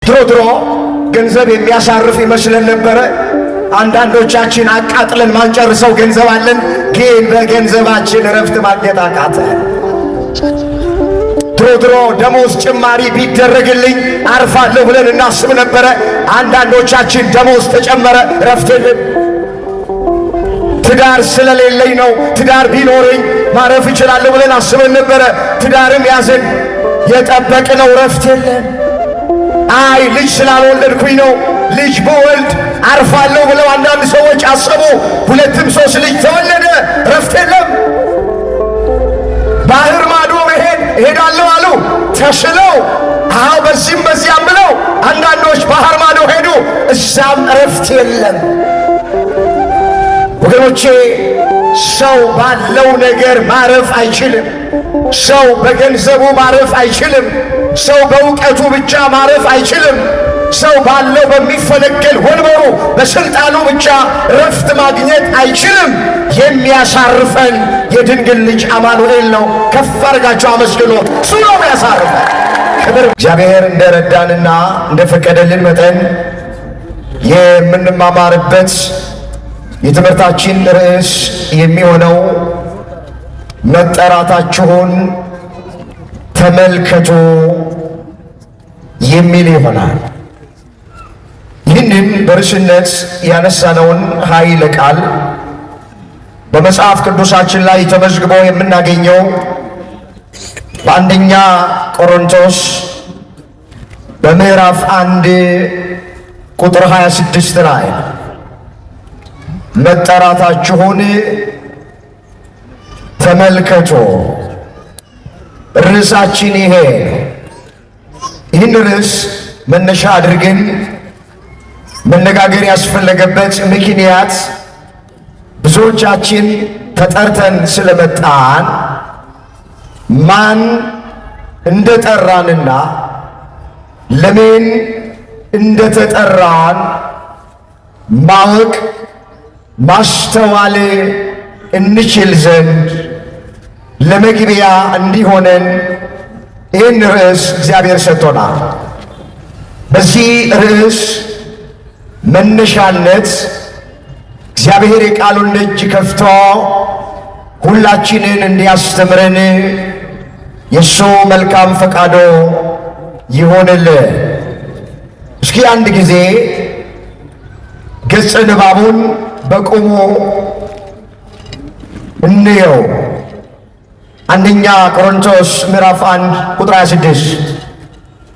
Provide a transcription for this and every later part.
ድሮ ገንዘብ የሚያሳርፍ ይመስለን ነበረ። አንዳንዶቻችን አቃጥለን ማንጨርሰው ገንዘብ አለን፣ ግን በገንዘባችን እረፍት ማግኘት አቃተን። ድሮ ደሞዝ ጭማሪ ቢደረግልኝ አርፋለሁ ብለን እናስብ ነበረ። አንዳንዶቻችን ደሞዝ ተጨመረ፣ እረፍት የለም። ትዳር ስለሌለኝ ነው፣ ትዳር ቢኖረኝ ማረፍ እችላለሁ ብለን አስበን ነበረ። ትዳርም ያዘን፣ የጠበቅነው እረፍት የለም። አይ ልጅ ስላልወለድኩኝ ነው፣ ልጅ በወልድ አርፋለሁ ብለው አንዳንድ ሰዎች አሰቡ። ሁለትም ሶስት ልጅ ተወለደ፣ እረፍት የለም። ባህር ማዶ መሄድ እሄዳለሁ አሉ፣ ተስለው አዎ በዚህም በዚያም ብለው አንዳንዶች ባህር ማዶ ሄዱ፣ እዛም እረፍት የለም። ወገኖቼ ሰው ባለው ነገር ማረፍ አይችልም። ሰው በገንዘቡ ማረፍ አይችልም። ሰው በእውቀቱ ብቻ ማረፍ አይችልም። ሰው ባለው በሚፈለገል ወንበሩ በስልጣኑ ብቻ ረፍት ማግኘት አይችልም። የሚያሳርፈን የድንግል ልጅ አማኑኤል ነው። ከፍ አድርጋችሁ አመስግኑ። እሱ ነው የሚያሳርፈን። ክብር እግዚአብሔር እንደረዳንና እንደፈቀደልን መጠን የምንማማርበት የትምህርታችን ርዕስ የሚሆነው መጠራታችሁን ተመልከቱ የሚል ይሆናል። ይህንን በርዕስነት ያነሳነውን ኃይለ ቃል በመጽሐፍ ቅዱሳችን ላይ ተመዝግቦ የምናገኘው በአንደኛ ቆሮንቶስ በምዕራፍ 1 ቁጥር 26 ላይ መጠራታችሁን ተመልከቱ። ርዕሳችን ይሄ። ይህን ርዕስ መነሻ አድርገን መነጋገር ያስፈለገበት ምክንያት ብዙዎቻችን ተጠርተን ስለመጣን ማን እንደጠራንና ለምን እንደተጠራን ማወቅ ማስተዋል እንችል ዘንድ ለመግቢያ እንዲሆነን ይህን ርዕስ እግዚአብሔር ሰጥቶናል። በዚህ ርዕስ መነሻነት እግዚአብሔር የቃሉን ደጅ ከፍቶ ሁላችንን እንዲያስተምረን የእሱ መልካም ፈቃዶ ይሆንልን። እስኪ አንድ ጊዜ ገጸ ንባቡን በቁሙ እንየው። አንደኛ ቆሮንቶስ ምዕራፍ 1 ቁጥር 26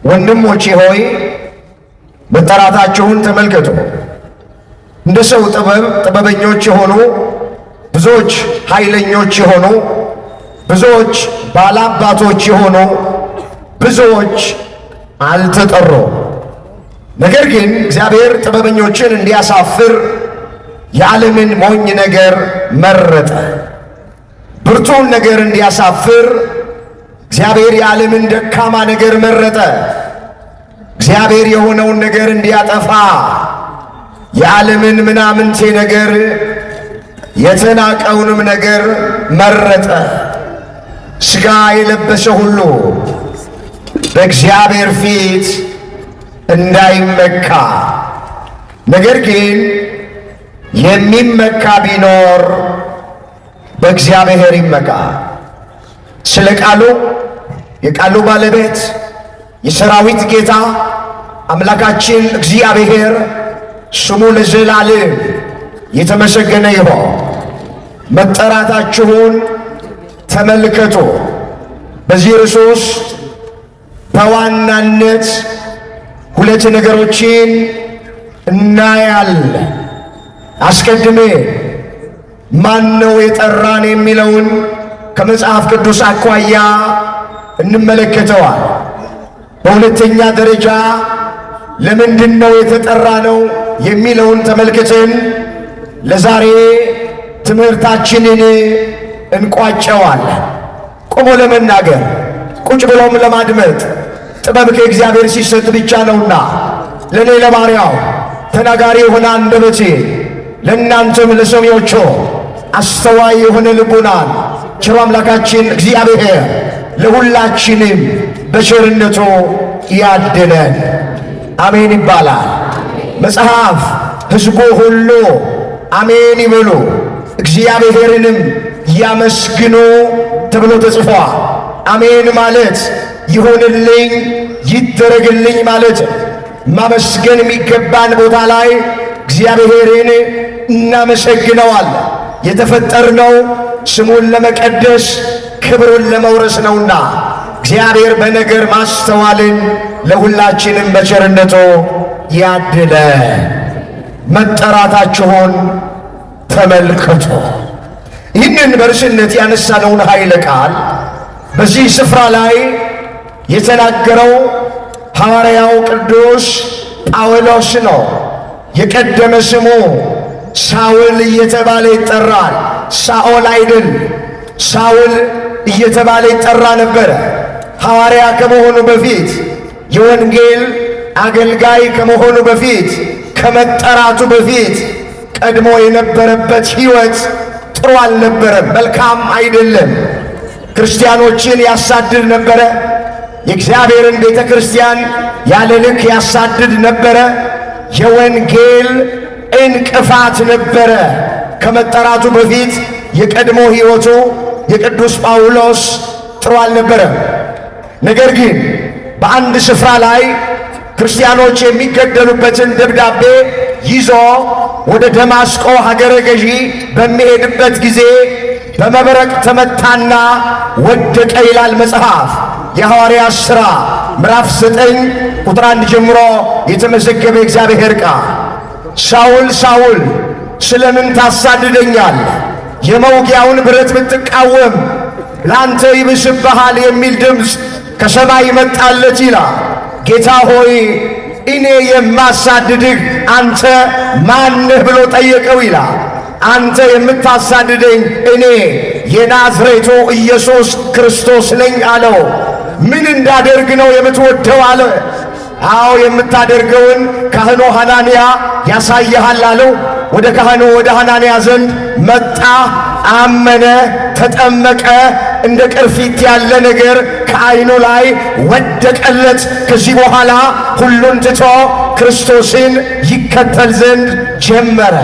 ወንድሞቼ ሆይ መጠራታችሁን ተመልከቱ። እንደ ሰው ጥበበኞች የሆኑ ብዙዎች፣ ኃይለኞች የሆኑ ብዙዎች፣ ባላባቶች የሆኑ ብዙዎች አልተጠሩ። ነገር ግን እግዚአብሔር ጥበበኞችን እንዲያሳፍር የዓለምን ሞኝ ነገር መረጠ። ብርቱን ነገር እንዲያሳፍር እግዚአብሔር የዓለምን ደካማ ነገር መረጠ። እግዚአብሔር የሆነውን ነገር እንዲያጠፋ የዓለምን ምናምንቴ ነገር የተናቀውንም ነገር መረጠ። ሥጋ የለበሰ ሁሉ በእግዚአብሔር ፊት እንዳይመካ፣ ነገር ግን የሚመካ ቢኖር በእግዚአብሔር ይመካ። ስለ ቃሉ የቃሉ ባለቤት የሰራዊት ጌታ አምላካችን እግዚአብሔር ስሙ ለዘላለም የተመሰገነ ይሁን። መጠራታችሁን ተመልከቱ። በዚህ ርዕስ ውስጥ በዋናነት ሁለት ነገሮችን እናያለን። አስቀድሜ ማን ነው የጠራን የሚለውን ከመጽሐፍ ቅዱስ አኳያ እንመለከተዋል። በሁለተኛ ደረጃ ለምንድን ነው የተጠራ ነው የሚለውን ተመልክተን ለዛሬ ትምህርታችንን እንቋጨዋለን። ቆሞ ለመናገር ቁጭ ብሎም ለማድመጥ ጥበብ ከእግዚአብሔር ሲሰጥ ብቻ ነውና ለእኔ ለባሪያው ተናጋሪ የሆነ አንደበቴ ለእናንተም ለሰሚዎቹ አስተዋይ የሆነ ልቡናን ቸሩ አምላካችን እግዚአብሔር ለሁላችንም በቸርነቱ ያድነን። አሜን ይባላል። መጽሐፍ ሕዝቡ ሁሉ አሜን ይበሉ እግዚአብሔርንም ያመስግኑ ተብሎ ተጽፏል። አሜን ማለት ይሁንልኝ ይደረግልኝ ማለት ማመስገን የሚገባን ቦታ ላይ እግዚአብሔርን እናመሰግነዋለን። የተፈጠርነው ስሙን ለመቀደስ ክብሩን ለመውረስ ነውና እግዚአብሔር በነገር ማስተዋልን ለሁላችንም በቸርነቱ ያድለ። መጠራታችሁን ተመልከቱ። ይህንን በርዕስነት ያነሳነውን ኃይለ ቃል በዚህ ስፍራ ላይ የተናገረው ሐዋርያው ቅዱስ ጳውሎስ ነው። የቀደመ ስሙ ሳውል እየተባለ ይጠራል። ሳኦል አይደል፣ ሳውል እየተባለ ይጠራ ነበረ። ሐዋርያ ከመሆኑ በፊት የወንጌል አገልጋይ ከመሆኑ በፊት ከመጠራቱ በፊት ቀድሞ የነበረበት ሕይወት ጥሩ አልነበረም፣ መልካም አይደለም። ክርስቲያኖችን ያሳድድ ነበረ። የእግዚአብሔርን ቤተ ክርስቲያን ያለ ልክ ያሳድድ ነበረ። የወንጌል እንቅፋት ነበረ። ከመጠራቱ በፊት የቀድሞ ሕይወቱ የቅዱስ ጳውሎስ ጥሩ አልነበረም። ነገር ግን በአንድ ስፍራ ላይ ክርስቲያኖች የሚገደሉበትን ደብዳቤ ይዞ ወደ ደማስቆ ሀገረ ገዢ በሚሄድበት ጊዜ በመብረቅ ተመታና ወደቀ ይላል መጽሐፍ። የሐዋርያት ሥራ ምዕራፍ 9 ቁጥር 1 ጀምሮ የተመዘገበ እግዚአብሔር ቃል ሳውል ሳውል ስለምን ታሳድደኛል? የመውጊያውን ብረት ብትቃወም ላንተ ይብስብሃል የሚል ድምፅ ከሰማይ መጣለት ይላል። ጌታ ሆይ እኔ የማሳድድህ አንተ ማንህ ብሎ ጠየቀው ይላል። አንተ የምታሳድደኝ እኔ የናዝሬቱ ኢየሱስ ክርስቶስ ነኝ አለው። ምን እንዳደርግ ነው የምትወደው አለ። አዎ የምታደርገውን ካህኑ ሐናንያ ያሳይሃል አለው። ወደ ካህኑ ወደ ሐናንያ ዘንድ መጣ፣ አመነ፣ ተጠመቀ። እንደ ቅርፊት ያለ ነገር ከዓይኑ ላይ ወደቀለት። ከዚህ በኋላ ሁሉን ትቶ ክርስቶስን ይከተል ዘንድ ጀመረ።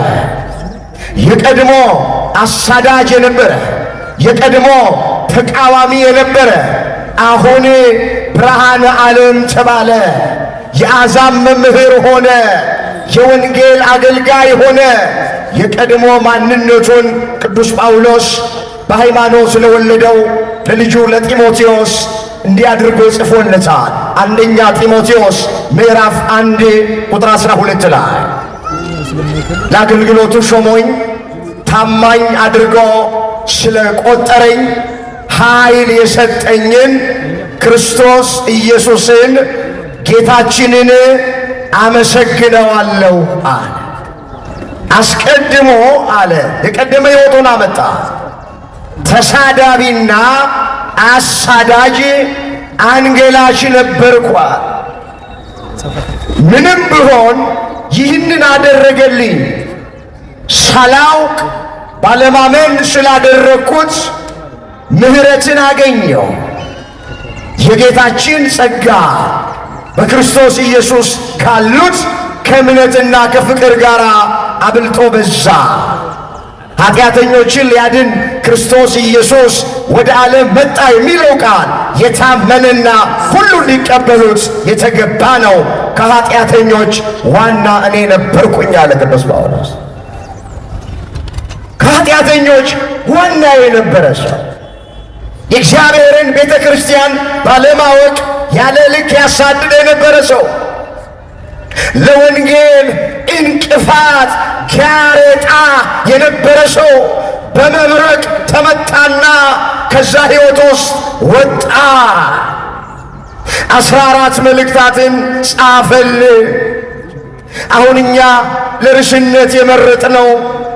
የቀድሞ አሳዳጅ የነበረ የቀድሞ ተቃዋሚ የነበረ አሁን ብርሃነ ዓለም ተባለ። የአሕዛብ መምህር ሆነ። የወንጌል አገልጋይ ሆነ። የቀድሞ ማንነቱን ቅዱስ ጳውሎስ በሃይማኖት ስለወለደው ለልጁ ለጢሞቴዎስ እንዲህ አድርጎ ጽፎለታል። አንደኛ ጢሞቴዎስ ምዕራፍ 1 ቁጥር 12 ላይ ለአገልግሎቱ ሾሞኝ ታማኝ አድርጎ ስለ ቆጠረኝ ኃይል የሰጠኝን ክርስቶስ ኢየሱስን ጌታችንን አመሰግነዋለሁ አለ። አስቀድሞ አለ የቀደመ ሕይወቱን አመጣ። ተሳዳቢና አሳዳጅ አንገላሽ ነበርኳል። ምንም ቢሆን ይህንን አደረገልኝ ሳላውቅ ባለማመን ስላደረግኩት ምሕረትን አገኘው። የጌታችን ጸጋ በክርስቶስ ኢየሱስ ካሉት ከእምነትና ከፍቅር ጋር አብልጦ በዛ። ኃጢአተኞችን ሊያድን ክርስቶስ ኢየሱስ ወደ ዓለም መጣ የሚለው ቃል የታመነና ሁሉ ሊቀበሉት የተገባ ነው። ከኃጢአተኞች ዋና እኔ ነበርኩኝ አለ ቅዱስ ጳውሎስ። ከኃጢአተኞች ዋና የነበረ ሰው የእግዚአብሔርን ቤተ ክርስቲያን ባለማወቅ ያለ ልክ ያሳድድ የነበረ ሰው ለወንጌል እንቅፋት ጋሬጣ የነበረ ሰው በመብረቅ ተመታና ከዛ ሕይወት ውስጥ ወጣ። 14 መልእክታትን ጻፈል። አሁን እኛ ለርዕስነት የመረጥነው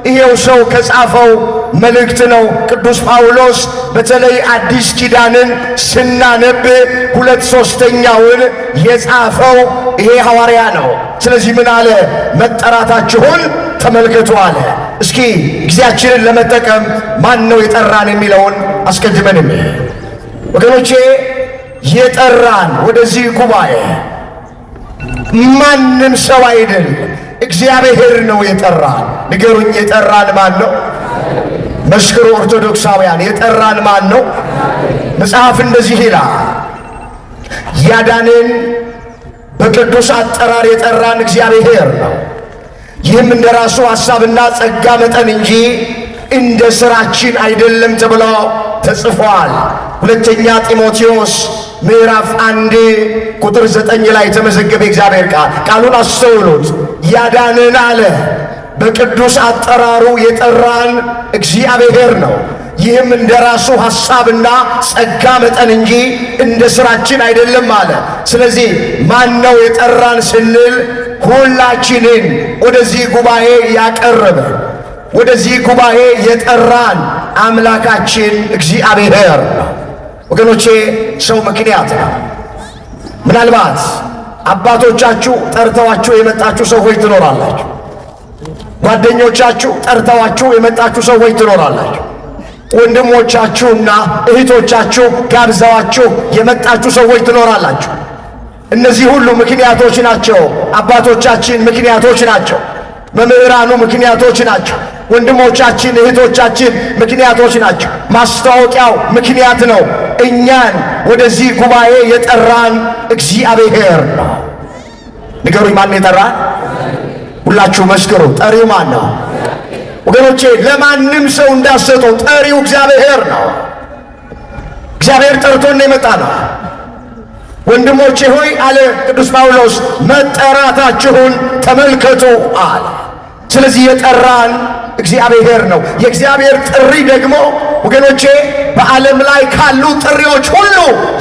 ይሄው ሰው ከጻፈው መልእክት ነው። ቅዱስ ጳውሎስ በተለይ አዲስ ኪዳንን ስናነብ 2/3ኛውን የጻፈው ይሄ ሐዋርያ ነው። ስለዚህ ምን አለ? መጠራታችሁን ተመልከቱ አለ። እስኪ ጊዜያችንን ለመጠቀም ማን ነው የጠራን የሚለውን አስቀድመን ወገኖቼ፣ የጠራን ወደዚህ ጉባኤ ማንም ሰው አይደለም፣ እግዚአብሔር ነው የጠራን። ንገሩኝ፣ የጠራን ማን ነው? መስክሩ ኦርቶዶክሳውያን፣ የጠራን ማን ነው? መጽሐፍ እንደዚህ ይላል፣ ያዳንን በቅዱስ አጠራር የጠራን እግዚአብሔር ነው። ይህም እንደ ራሱ ሐሳብና ጸጋ መጠን እንጂ እንደ ሥራችን አይደለም ተብሎ ተጽፏል። ሁለተኛ ጢሞቴዎስ ምዕራፍ 1 ቁጥር 9 ላይ የተመዘገበ እግዚአብሔር ቃል። ቃሉን አስተውሉት። ያዳንን አለ በቅዱስ አጠራሩ የጠራን እግዚአብሔር ነው። ይህም እንደ ራሱ ሐሳብና ጸጋ መጠን እንጂ እንደ ሥራችን አይደለም አለ። ስለዚህ ማን ነው የጠራን ስንል ሁላችንን ወደዚህ ጉባኤ ያቀረበ ወደዚህ ጉባኤ የጠራን አምላካችን እግዚአብሔር ነው። ወገኖቼ ሰው ምክንያት ነው። ምናልባት አባቶቻችሁ ጠርተዋችሁ የመጣችሁ ሰዎች ትኖራላችሁ። ጓደኞቻችሁ ጠርተዋችሁ የመጣችሁ ሰዎች ትኖራላችሁ። ወንድሞቻችሁና እህቶቻችሁ ጋብዘዋችሁ የመጣችሁ ሰዎች ትኖራላችሁ። እነዚህ ሁሉ ምክንያቶች ናቸው። አባቶቻችን ምክንያቶች ናቸው። መምህራኑ ምክንያቶች ናቸው። ወንድሞቻችን እህቶቻችን ምክንያቶች ናቸው። ማስታወቂያው ምክንያት ነው። እኛን ወደዚህ ጉባኤ የጠራን እግዚአብሔር ነው። ንገሩኝ፣ ማን የጠራን? ሁላችሁ መስክሩ። ጠሪው ማን ነው? ወገኖቼ ለማንም ሰው እንዳሰጡ ጠሪው እግዚአብሔር ነው። እግዚአብሔር ጠርቶን የመጣ ነው። ወንድሞቼ ሆይ አለ ቅዱስ ጳውሎስ፣ መጠራታችሁን ተመልከቱ አለ። ስለዚህ የጠራን እግዚአብሔር ነው። የእግዚአብሔር ጥሪ ደግሞ ወገኖቼ በዓለም ላይ ካሉ ጥሪዎች ሁሉ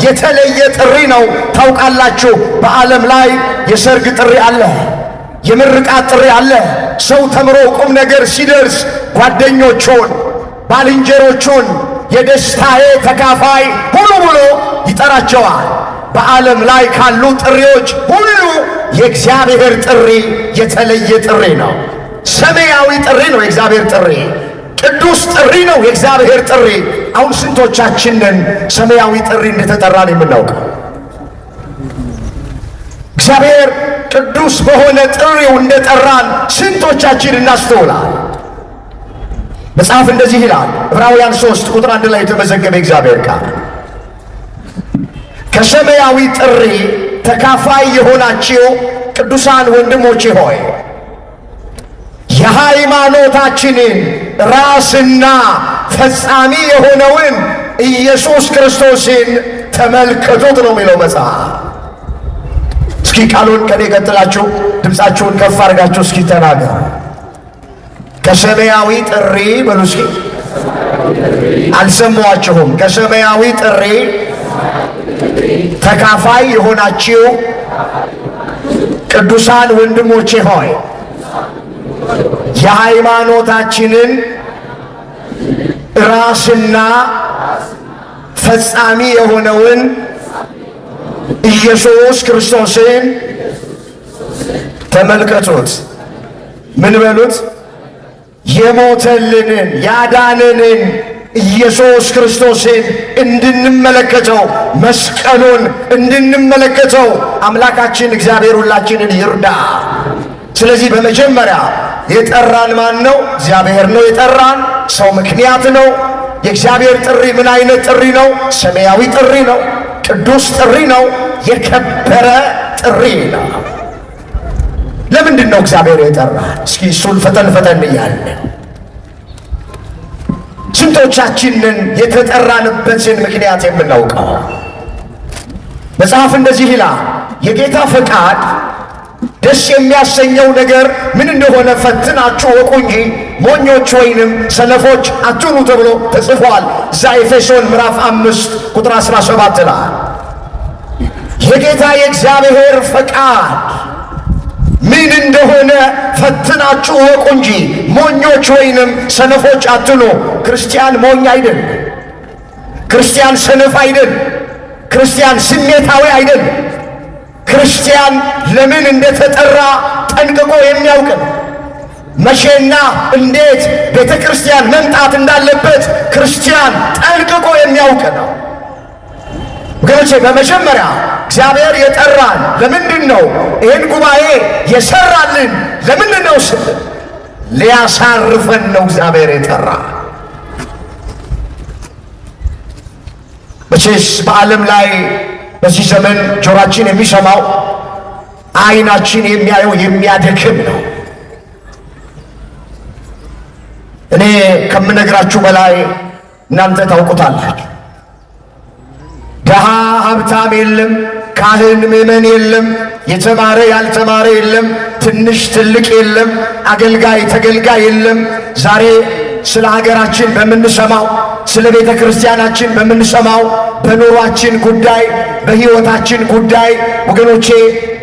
የተለየ ጥሪ ነው። ታውቃላችሁ፣ በዓለም ላይ የሰርግ ጥሪ አለ፣ የምርቃት ጥሪ አለ። ሰው ተምሮ ቁም ነገር ሲደርስ ጓደኞቹን፣ ባልንጀሮቹን የደስታዬ ተካፋይ ሁሉ ብሎ ይጠራቸዋል። በዓለም ላይ ካሉ ጥሪዎች ሁሉ የእግዚአብሔር ጥሪ የተለየ ጥሪ ነው። ሰማያዊ ጥሪ ነው የእግዚአብሔር ጥሪ። ቅዱስ ጥሪ ነው የእግዚአብሔር ጥሪ። አሁን ስንቶቻችንን ሰማያዊ ጥሪ እንደተጠራን የምናውቀው? እግዚአብሔር ቅዱስ በሆነ ጥሪው እንደጠራን ስንቶቻችን እናስተውላል? መጽሐፍ እንደዚህ ይላል፣ ዕብራውያን 3 ቁጥር 1 ላይ የተመዘገበ እግዚአብሔር ቃል ከሰማያዊ ጥሪ ተካፋይ የሆናችሁ ቅዱሳን ወንድሞቼ ሆይ የሃይማኖታችንን ራስና ፈጻሚ የሆነውን ኢየሱስ ክርስቶስን ተመልከቱት ነው የሚለው መጽሐፍ። እስኪ ቃሉን ከኔ ቀጥላችሁ ድምፃችሁን ከፍ አድርጋችሁ እስኪ ተናገሩ። ከሰማያዊ ጥሪ በሉ እስኪ። አልሰማችሁም? ከሰማያዊ ጥሪ ተካፋይ የሆናችሁ ቅዱሳን ወንድሞቼ ሆይ የሃይማኖታችንን ራስና ፈጻሚ የሆነውን ኢየሱስ ክርስቶስን ተመልከቱት። ምን በሉት? የሞተልንን ያዳነንን ኢየሱስ ክርስቶስን እንድንመለከተው፣ መስቀሉን እንድንመለከተው አምላካችን እግዚአብሔር ሁላችንን ይርዳ። ስለዚህ በመጀመሪያ የጠራን ማን ነው? እግዚአብሔር ነው የጠራን። ሰው ምክንያት ነው። የእግዚአብሔር ጥሪ ምን አይነት ጥሪ ነው? ሰማያዊ ጥሪ ነው። ቅዱስ ጥሪ ነው። የከበረ ጥሪ ነው። ለምንድን ነው እግዚአብሔር የጠራን? እስኪ እሱን ፈጠን ፈጠን እያለን ስንቶቻችንን የተጠራንበትን ምክንያት የምናውቀው? መጽሐፍ እንደዚህ ይላል፣ የጌታ ፈቃድ ደስ የሚያሰኘው ነገር ምን እንደሆነ ፈትናችሁ ወቁ እንጂ ሞኞች ወይንም ሰነፎች አትሁኑ ተብሎ ተጽፏል። እዛ ኤፌሶን ምዕራፍ 5 ቁጥር 17 ላይ የጌታ የእግዚአብሔር ፈቃድ ምን እንደሆነ ፈትናችሁ ወቁ እንጂ ሞኞች ወይንም ሰነፎች አትሁኑ። ክርስቲያን ሞኝ አይደል። ክርስቲያን ሰነፍ አይደል። ክርስቲያን ስሜታዊ አይደል። ክርስቲያን ለምን እንደተጠራ ጠንቅቆ የሚያውቅ ነው። መቼና እንዴት ቤተ ክርስቲያን መምጣት እንዳለበት ክርስቲያን ጠንቅቆ የሚያውቅ ነው። ወገኖቼ በመጀመሪያ እግዚአብሔር የጠራን ለምንድን ነው? ይህን ጉባኤ የሰራልን ለምንድን ነው ስል ሊያሳርፈን ነው እግዚአብሔር የጠራ። መቼስ በዓለም ላይ በዚህ ዘመን ጆሮአችን የሚሰማው ዓይናችን የሚያየው የሚያደክም ነው። እኔ ከምነግራችሁ በላይ እናንተ ታውቁታላችሁ። ደሃ ሀብታም የለም፣ ካህን ምዕመን የለም፣ የተማረ ያልተማረ የለም፣ ትንሽ ትልቅ የለም፣ አገልጋይ ተገልጋይ የለም። ዛሬ ስለ ሀገራችን በምንሰማው፣ ስለ ቤተ ክርስቲያናችን በምንሰማው፣ በኑሯችን ጉዳይ፣ በሕይወታችን ጉዳይ ወገኖቼ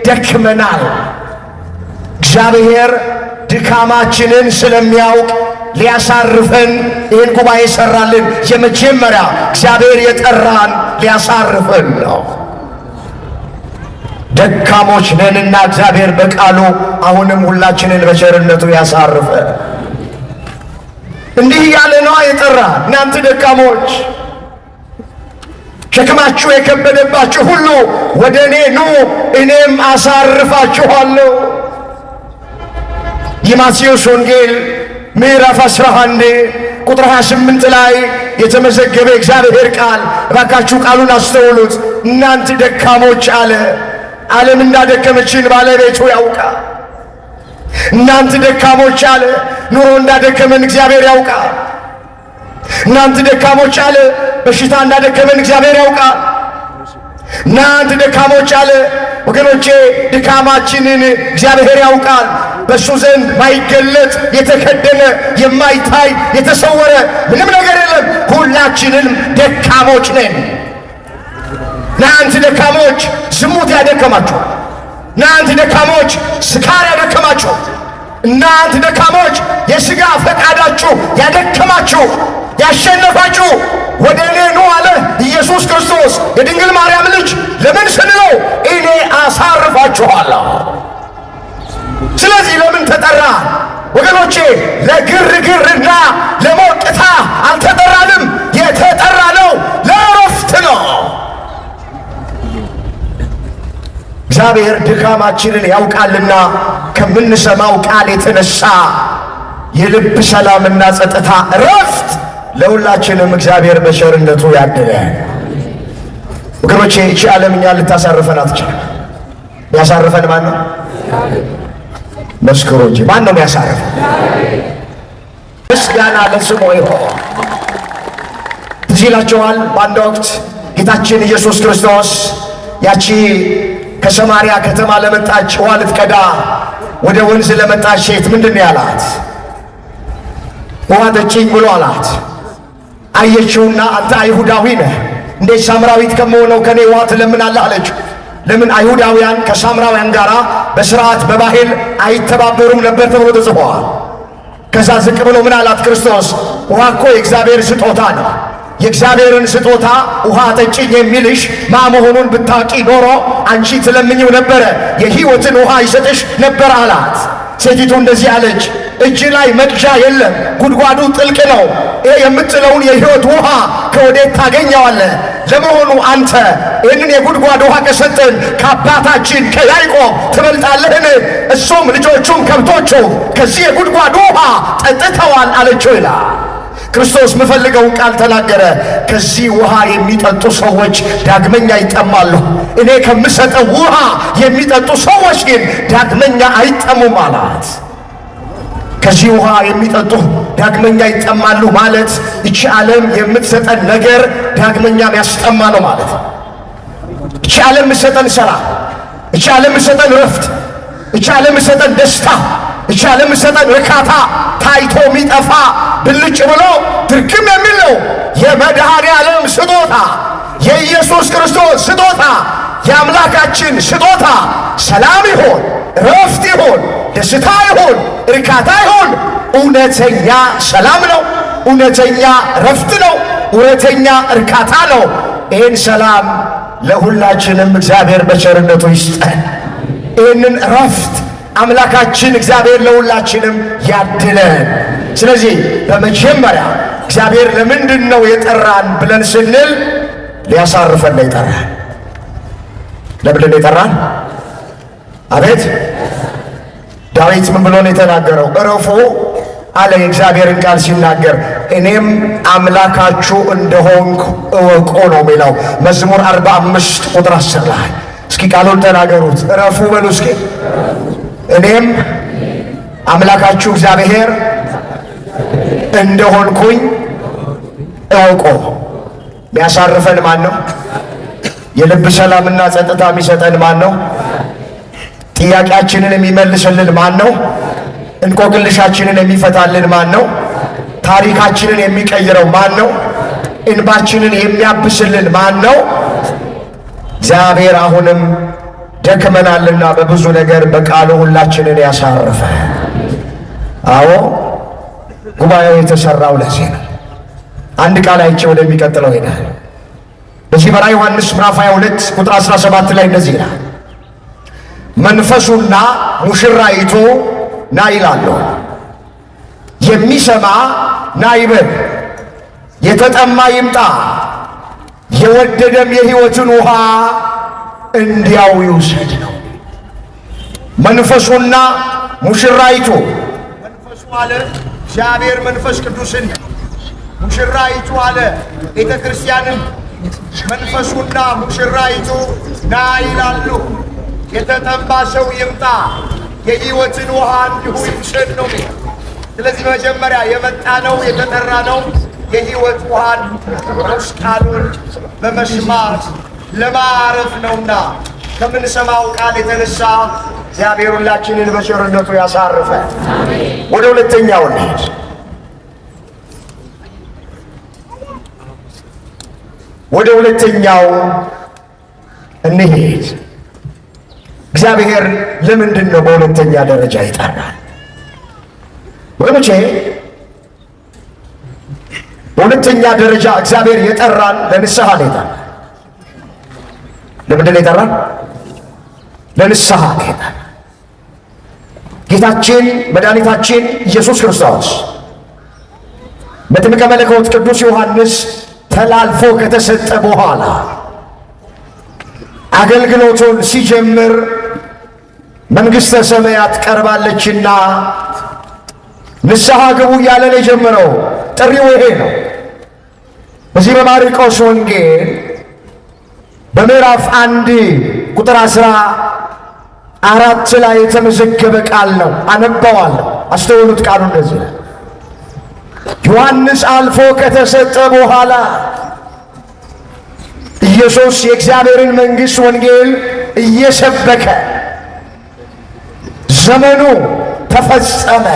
ደክመናል። እግዚአብሔር ድካማችንን ስለሚያውቅ ሊያሳርፈን ይህን ጉባኤ ሰራልን። የመጀመሪያ እግዚአብሔር የጠራን ሊያሳርፈን ነው። ደካሞች ነንና እግዚአብሔር በቃሉ አሁንም ሁላችንን በቸርነቱ ያሳርፈ። እንዲህ ያለ ነው የጠራን። እናንተ ደካሞች ሸክማችሁ የከበደባችሁ ሁሉ ወደ እኔ ኑ እኔም አሳርፋችኋለሁ። የማቴዎስ ወንጌል ምዕራፍ 11 ቁጥር 28 ላይ የተመዘገበ እግዚአብሔር ቃል፣ እባካችሁ ቃሉን አስተውሉት። እናንተ ደካሞች አለ። ዓለም እንዳደከመችን ባለቤቱ ያውቃል። እናንተ ደካሞች አለ። ኑሮ እንዳደከመን እግዚአብሔር ያውቃል። እናንተ ደካሞች አለ። በሽታ እንዳደከመን እግዚአብሔር ያውቃል። እናንተ ደካሞች አለ። ወገኖቼ ድካማችንን እግዚአብሔር ያውቃል። በእሱ ዘንድ ማይገለጥ የተከደነ የማይታይ የተሰወረ ምንም ነገር የለም። ሁላችንም ደካሞች ነን። እናንተ ደካሞች ዝሙት ያደከማችሁ፣ እናንተ ደካሞች ስካር ያደከማችሁ፣ እናንተ ደካሞች የሥጋ ፈቃዳችሁ ያደከማችሁ፣ ያሸነፋችሁ ወደ እኔ ኑ አለ ኢየሱስ ክርስቶስ የድንግል ማርያም ልጅ። ለምን ስንለው እኔ አሳርፋችኋለሁ። ስለዚህ ለምን ተጠራ ወገኖቼ? ለግርግርና ለሞቅታ አልተጠራንም። የተጠራነው ለዕረፍት ነው። እግዚአብሔር ድካማችንን ያውቃልና ከምንሰማው ቃል የተነሳ የልብ ሰላምና ጸጥታ፣ ዕረፍት ለሁላችንም እግዚአብሔር በቸርነቱ ያድለ። ወገኖቼ እቺ ዓለም እኛን ልታሳርፈን አትችልም። ያሳርፈን ማን ነው? መስክሩ እንጂ ማን ነው የሚያሳርፈን? ምስጋና ለስሙ ይሁን። ትዝ ይላችኋል በአንድ ወቅት ጌታችን ኢየሱስ ክርስቶስ ያቺ ከሰማርያ ከተማ ለመጣች ውሃ ልትቀዳ ወደ ወንዝ ለመጣች ሴት ምንድን ነው ያላት? ውሃ ጠጪኝ ብሎ አላት። አየችውና አንተ አይሁዳዊ ነህ፣ እንዴት ሳምራዊት ከመሆነው ከኔ ውሃ ትለምናለህ አለችው። ለምን አይሁዳውያን ከሳምራውያን ጋር በሥርዓት በባህል አይተባበሩም ነበር ተብሎ ተጽፏል። ከዛ ዝቅ ብሎ ምን አላት ክርስቶስ? ውሃ እኮ የእግዚአብሔር ስጦታ ነው። የእግዚአብሔርን ስጦታ ውሃ ጠጪኝ የሚልሽ ማ መሆኑን ብታውቂ ኖሮ አንቺ ትለምኝው ነበረ፣ የሕይወትን ውሃ ይሰጥሽ ነበር አላት። ሴቲቱ እንደዚህ አለች፣ እጅ ላይ መቅዣ የለም፣ ጉድጓዱ ጥልቅ ነው። ይህ የምትለውን የሕይወት ውሃ ከወዴት ታገኘዋለህ? ለመሆኑ አንተ ይህንን የጉድጓድ ውሃ ከሰጠን ከአባታችን ከያዕቆብ ትበልጣለህን? እሱም ልጆቹም ከብቶቹ ከዚህ የጉድጓድ ውሃ ጠጥተዋል አለችው ይላል። ክርስቶስ የምፈልገውን ቃል ተናገረ። ከዚህ ውሃ የሚጠጡ ሰዎች ዳግመኛ ይጠማሉ። እኔ ከምሰጠው ውሃ የሚጠጡ ሰዎች ግን ዳግመኛ አይጠሙም አላት። ከዚህ ውሃ የሚጠጡ ዳግመኛ ይጠማሉ ማለት እቺ ዓለም የምትሰጠን ነገር ዳግመኛ ያስጠማ ነው ማለት ነው። እቺ ዓለም የምትሰጠን ሰላም፣ እቺ ዓለም የምትሰጠን ረፍት፣ እቺ ዓለም የምትሰጠን ደስታ፣ እቺ ዓለም የምትሰጠን እርካታ ታይቶ የሚጠፋ ብልጭ ብሎ ድርግም የሚል ነው። የመድኃኔ ዓለም ስጦታ፣ የኢየሱስ ክርስቶስ ስጦታ፣ የአምላካችን ስጦታ ሰላም ይሆን፣ ረፍት ይሆን፣ ደስታ ይሆን፣ እርካታ ይሆን፣ እውነተኛ ሰላም ነው። እውነተኛ ረፍት ነው። እውነተኛ እርካታ ነው። ይህን ሰላም ለሁላችንም እግዚአብሔር በቸርነቱ ይስጠን። ይህንን ረፍት አምላካችን እግዚአብሔር ለሁላችንም ያድለን። ስለዚህ በመጀመሪያ እግዚአብሔር ለምንድን ነው የጠራን ብለን ስንል ሊያሳርፈን ነው የጠራን። ለምንድን የጠራን? አቤት ዳዊት ምን ብሎ ነው የተናገረው? እረፉ አለ የእግዚአብሔርን ቃል ሲናገር፣ እኔም አምላካችሁ እንደሆንኩ እወቁ ነው የሚለው መዝሙር 45 ቁጥር 10 ላይ። እስኪ ቃሉን ተናገሩት። እረፉ በሉ እስኪ። እኔም አምላካችሁ እግዚአብሔር እንደሆንኩኝ እወቁ። የሚያሳርፈን ማን ነው? የልብ ሰላምና ጸጥታ የሚሰጠን ማን ነው? ጥያቄያችንን የሚመልስልን ማን ነው? እንቆቅልሻችንን የሚፈታልን ማን ነው? ታሪካችንን የሚቀይረው ማን ነው? እንባችንን የሚያብስልን ማን ነው? እግዚአብሔር አሁንም ደክመናልና በብዙ ነገር በቃሉ ሁላችንን ያሳርፈ። አዎ ጉባኤው የተሰራው ለዚህ ነው። አንድ ቃል አይቼ ወደሚቀጥለው ሄዳል። በዚህ በራዕየ ዮሐንስ ምዕራፍ 22 ቁጥር 17 ላይ እንደዚህ ይላል፣ መንፈሱና ሙሽራይቱ ና ይላሉ። የሚሰማ ና ይበል፣ የተጠማ ይምጣ፣ የወደደም የሕይወትን ውሃ እንዲያው ይውሰድ ነው። መንፈሱና ሙሽራይቱ፣ መንፈሱ አለ እግዚአብሔር መንፈስ ቅዱስን፣ ሙሽራይቱ አለ ቤተ ክርስቲያንን። መንፈሱና ሙሽራይቱ ና ይላሉ። የተጠማ ሰው ይምጣ፣ የሕይወትን ውሃ እንዲሁ ይውሰድ ነው። ስለዚህ መጀመሪያ የመጣ ነው የተጠራ ነው የሕይወት ውሃን ቅዱስ ቃሉን በመስማት ለማረፍ ነውና ከምንሰማው ቃል የተነሳ እግዚአብሔር ሁላችንን በቸርነቱ ያሳርፈ። ወደ ሁለተኛው እንሂድ። ወደ ሁለተኛው እንሂድ። እግዚአብሔር ለምንድን ነው በሁለተኛ ደረጃ ይጠራል? ወገኖቼ በሁለተኛ ደረጃ እግዚአብሔር የጠራን ለንስሐ ነው የጠራን። ለምንድን ነው የጠራን? ለንስሐ ነው የጠራን። ጌታችን መድኃኒታችን ኢየሱስ ክርስቶስ መጥምቀ መለኮት ቅዱስ ዮሐንስ ተላልፎ ከተሰጠ በኋላ አገልግሎቱን ሲጀምር መንግሥተ ሰማያት ቀርባለችና ንስሐ ግቡ እያለ ነው የጀመረው። ጥሪው ይሄ ነው። በዚህ በማርቆስ ወንጌል በምዕራፍ 1 ቁጥር 14 ላይ የተመዘገበ ቃል ነው። አነባዋለሁ፣ አስተውሉት። ቃሉ እንደዚህ ነው። ዮሐንስ አልፎ ከተሰጠ በኋላ ኢየሱስ የእግዚአብሔርን መንግሥት ወንጌል እየሰበከ ዘመኑ ተፈጸመ።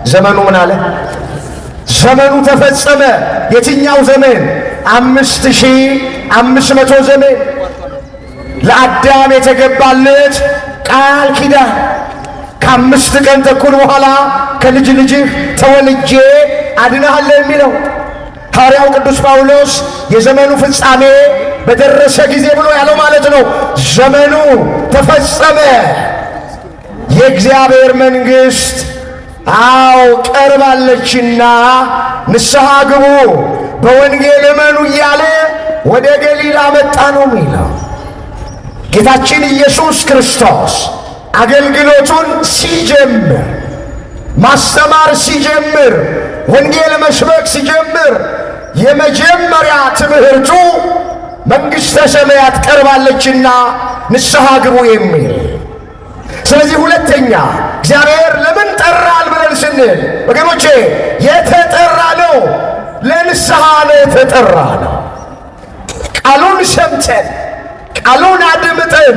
ዘመኑ ምን አለ? ዘመኑ ተፈጸመ። የትኛው ዘመን? 5500 ዘመን ለአዳም የተገባለት ቃል ኪዳን ከ5 ቀን ተኩል በኋላ ከልጅ ልጅህ ተወልጄ አድንሃለሁ የሚለው ሐዋርያው ቅዱስ ጳውሎስ የዘመኑ ፍጻሜ በደረሰ ጊዜ ብሎ ያለው ማለት ነው። ዘመኑ ተፈጸመ፣ የእግዚአብሔር መንግሥት ቀርባለችና ንስሐ ግቡ፣ በወንጌል እመኑ እያለ ወደ ገሊላ መጣ ነው የሚለው። ጌታችን ኢየሱስ ክርስቶስ አገልግሎቱን ሲጀምር፣ ማስተማር ሲጀምር፣ ወንጌል መስበክ ሲጀምር የመጀመሪያ ትምህርቱ መንግሥተ ሰማያት ቀርባለችና ንስሐ ግቡ የሚል። ስለዚህ ሁለተኛ እግዚአብሔር ለምን ጠራን ብለን ስንል ወገኖቼ የተጠራ ነው ለንስሐ ነው የተጠራ ነው። ቃሉን ሰምተን ቃሉን አድምጠን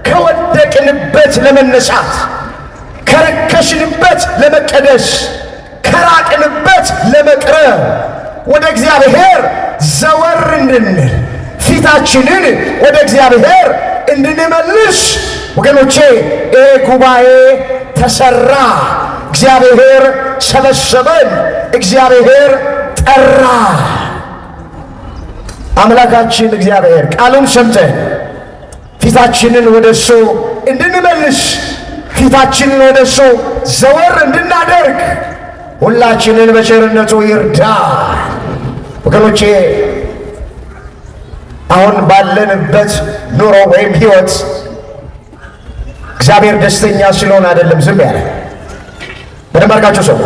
ከወደቅንበት ለመነሳት፣ ከረከሽንበት ለመቀደስ፣ ከራቅንበት ለመቅረብ፣ ወደ እግዚአብሔር ዘወር እንድንል፣ ፊታችንን ወደ እግዚአብሔር እንድንመልስ ወገኖቼ ይህ ጉባኤ ተሰራ። እግዚአብሔር ሰበሰበን፣ እግዚአብሔር ጠራ። አምላካችን እግዚአብሔር ቃሉን ሰምተን ፊታችንን ወደ እሱ እንድንመልስ፣ ፊታችንን ወደ እሱ ዘወር እንድናደርግ ሁላችንን በቸርነቱ ይርዳ። ወገኖቼ አሁን ባለንበት ኑሮ ወይም ሕይወት እግዚአብሔር ደስተኛ ስለሆነ አይደለም ዝም ያለ። በደንብ አድርጋችሁ ሰው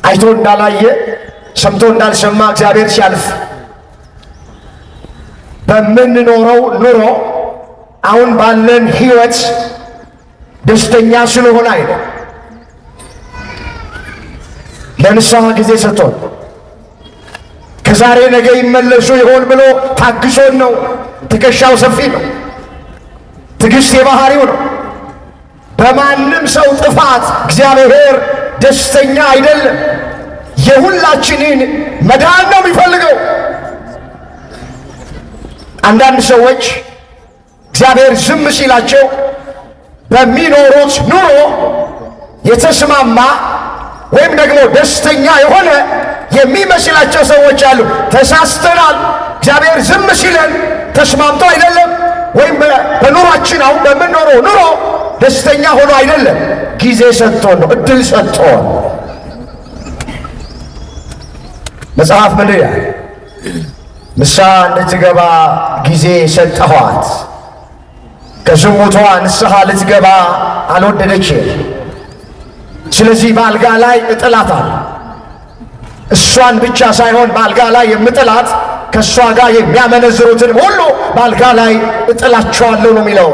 አይቶ እንዳላየ ሰምቶ እንዳልሰማ እግዚአብሔር ሲያልፍ በምንኖረው ኑሮ አሁን ባለን ሕይወት ደስተኛ ስለሆነ አይደለም። ለንስሐ ጊዜ ሰጥቶን ከዛሬ ነገ ይመለሱ ይሆን ብሎ ታግሶን ነው። ትከሻው ሰፊ ነው። ትዕግስት የባህሪው ነው። በማንም ሰው ጥፋት እግዚአብሔር ደስተኛ አይደለም። የሁላችንን መዳን ነው የሚፈልገው። አንዳንድ ሰዎች እግዚአብሔር ዝም ሲላቸው በሚኖሩት ኑሮ የተስማማ ወይም ደግሞ ደስተኛ የሆነ የሚመስላቸው ሰዎች አሉ። ተሳስተናል። እግዚአብሔር ዝም ሲለን ተስማምቶ አይደለም፣ ወይም በኑሯችን አሁን በምንኖረው ኑሮ ደስተኛ ሆኖ አይደለም። ጊዜ ሰጥቶን ነው፣ እድል ሰጥቶን። መጽሐፍ ምን ይላል? ንስሐ እንድትገባ ጊዜ ሰጠኋት፣ ከዝሙቷ ንስሐ ልትገባ አልወደደችም። ስለዚህ በአልጋ ላይ እጥላታለሁ። እሷን ብቻ ሳይሆን በአልጋ ላይ የምጥላት ከእሷ ጋር የሚያመነዝሩትን ሁሉ በአልጋ ላይ እጥላቸዋለሁ ነው የሚለው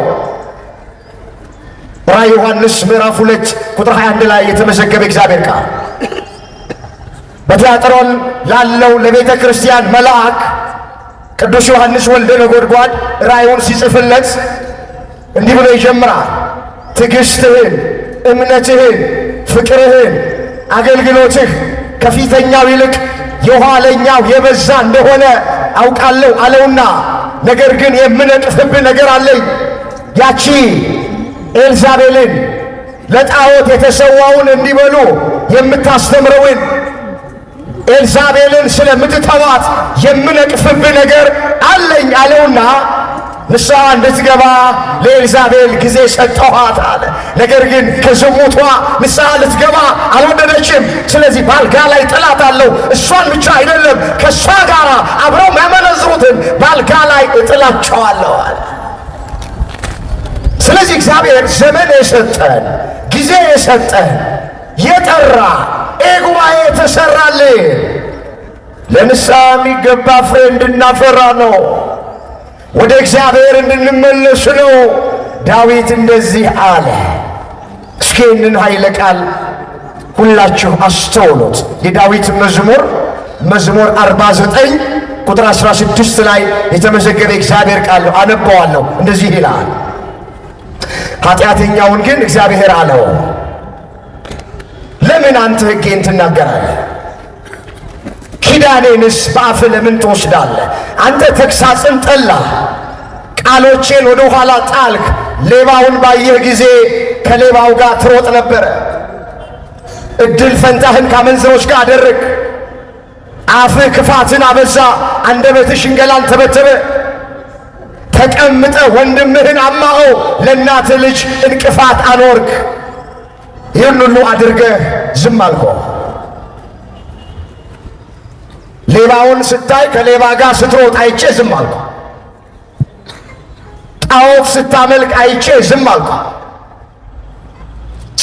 ራዕየ ዮሐንስ ምዕራፍ 2 ቁጥር 21 ላይ የተመዘገበ እግዚአብሔር ቃል። በትያጥሮን ላለው ለቤተ ክርስቲያን መልአክ ቅዱስ ዮሐንስ ወልደ ነጎድጓድ ራእዩን ሲጽፍለት እንዲህ ብሎ ይጀምራል። ትዕግሥትህን፣ እምነትህን፣ ፍቅርህን፣ አገልግሎትህ ከፊተኛው ይልቅ የኋለኛው የበዛ እንደሆነ አውቃለሁ አለውና፣ ነገር ግን የምነቅፍብህ ነገር አለኝ። ያቺ ኤልዛቤልን ለጣዖት የተሰዋውን እንዲበሉ የምታስተምረውን ኤልዛቤልን ስለምትተዋት የምነቅፍብህ ነገር አለኝ አለውና ንስሐ እንድትገባ ለኤልዛቤል ጊዜ ሰጠኋት አለ። ነገር ግን ከዝሙቷ ንስሐ ልትገባ አልወደደችም። ስለዚህ በአልጋ ላይ እጥላታለሁ። እሷን ብቻ አይደለም ከእሷ ጋር አብረው የሚያመነዝሩትን በአልጋ ላይ እጥላቸዋለሁ አለ። ስለዚህ እግዚአብሔር ዘመን የሰጠን ጊዜ የሰጠን የጠራ ጉባኤ የተሰራልን ለንስሐ የሚገባ ፍሬ እንድናፈራ ነው። ወደ እግዚአብሔር እንድንመለስ ነው። ዳዊት እንደዚህ አለ። እስኪ ይህንን ኃይለ ቃል ሁላችሁ አስተውሉት። የዳዊት መዝሙር 49 ቁጥር 16 ላይ የተመዘገበ እግዚአብሔር ቃል ነው። አነበዋለሁ። እንደዚህ ይላል፣ ኃጢአተኛውን ግን እግዚአብሔር አለው፣ ለምን አንተ ሕጌን ትናገራለህ? ኪዳኔንስ በአፍህ ለምን ትወስዳለህ? አንተ ተግሣጽን ጠላህ፣ ቃሎቼን ወደ ኋላ ጣልክ። ሌባውን ባየህ ጊዜ ከሌባው ጋር ትሮጥ ነበረ። እድል ፈንታህን ካመንዝሮች ጋር አደረግ። አፍህ ክፋትን አበዛ፣ አንደበትህ ሽንገላን ተበተበ። ተቀምጠ ወንድምህን አማኸው፣ ለእናትህ ልጅ እንቅፋት አኖርክ። ይህን ሁሉ አድርገህ ዝም አልከው። ሌባውን ስታይ ከሌባ ጋር ስትሮጥ አይቼ ዝም አልኩ። ጣዖት ስታመልክ አይቼ ዝም አልኩ።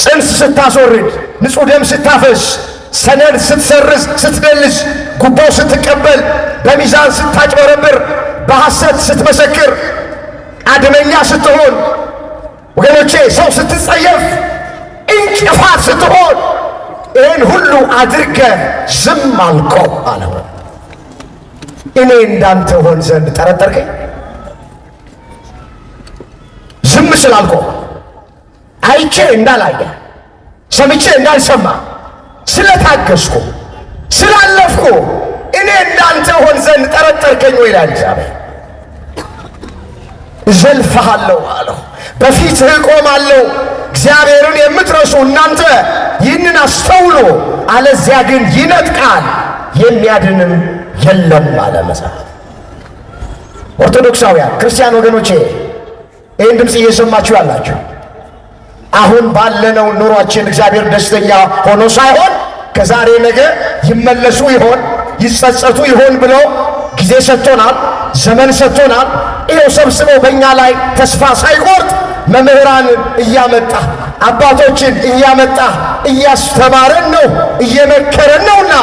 ጽንስ ስታስወርድ፣ ንጹሕ ደም ስታፈስ፣ ሰነድ ስትሰርዝ፣ ስትደልስ፣ ጉቦ ስትቀበል፣ በሚዛን ስታጭበረብር፣ በሐሰት ስትመሰክር፣ አድመኛ ስትሆን፣ ወገኖቼ ሰው ስትጸየፍ፣ እንቅፋት ስትሆን፣ ይህን ሁሉ አድርገህ ዝም አልከው አለ። እኔ እንዳንተ ሆን ዘንድ ጠረጠርከኝ? ዝም ስላልከው፣ አይቼ እንዳላየ፣ ሰምቼ እንዳልሰማ ስለታገስኩ፣ ስላለፍኩ እኔ እንዳንተ ሆን ዘንድ ጠረጠርከኝ ወይ? ይላል እግዚአብሔር። እዘልፍሃለሁ አለው፣ በፊትህ እቆማለሁ። እግዚአብሔርን የምትረሱ እናንተ ይህንን አስተውሉ፣ አለዚያ ግን ይነጥቃል የሚያድንም የለም አለ መጽሐፍ። ኦርቶዶክሳውያን ክርስቲያን ወገኖቼ ይህን ድምፅ እየሰማችሁ ያላችሁ አሁን ባለነው ኑሯችን እግዚአብሔር ደስተኛ ሆኖ ሳይሆን ከዛሬ ነገ ይመለሱ ይሆን ይጸጸቱ ይሆን ብሎ ጊዜ ሰጥቶናል፣ ዘመን ሰጥቶናል። ይኸው ሰብስበው በእኛ ላይ ተስፋ ሳይቆርጥ መምህራንን እያመጣ አባቶችን እያመጣ እያስተማረን ነው፣ እየመከረን ነውና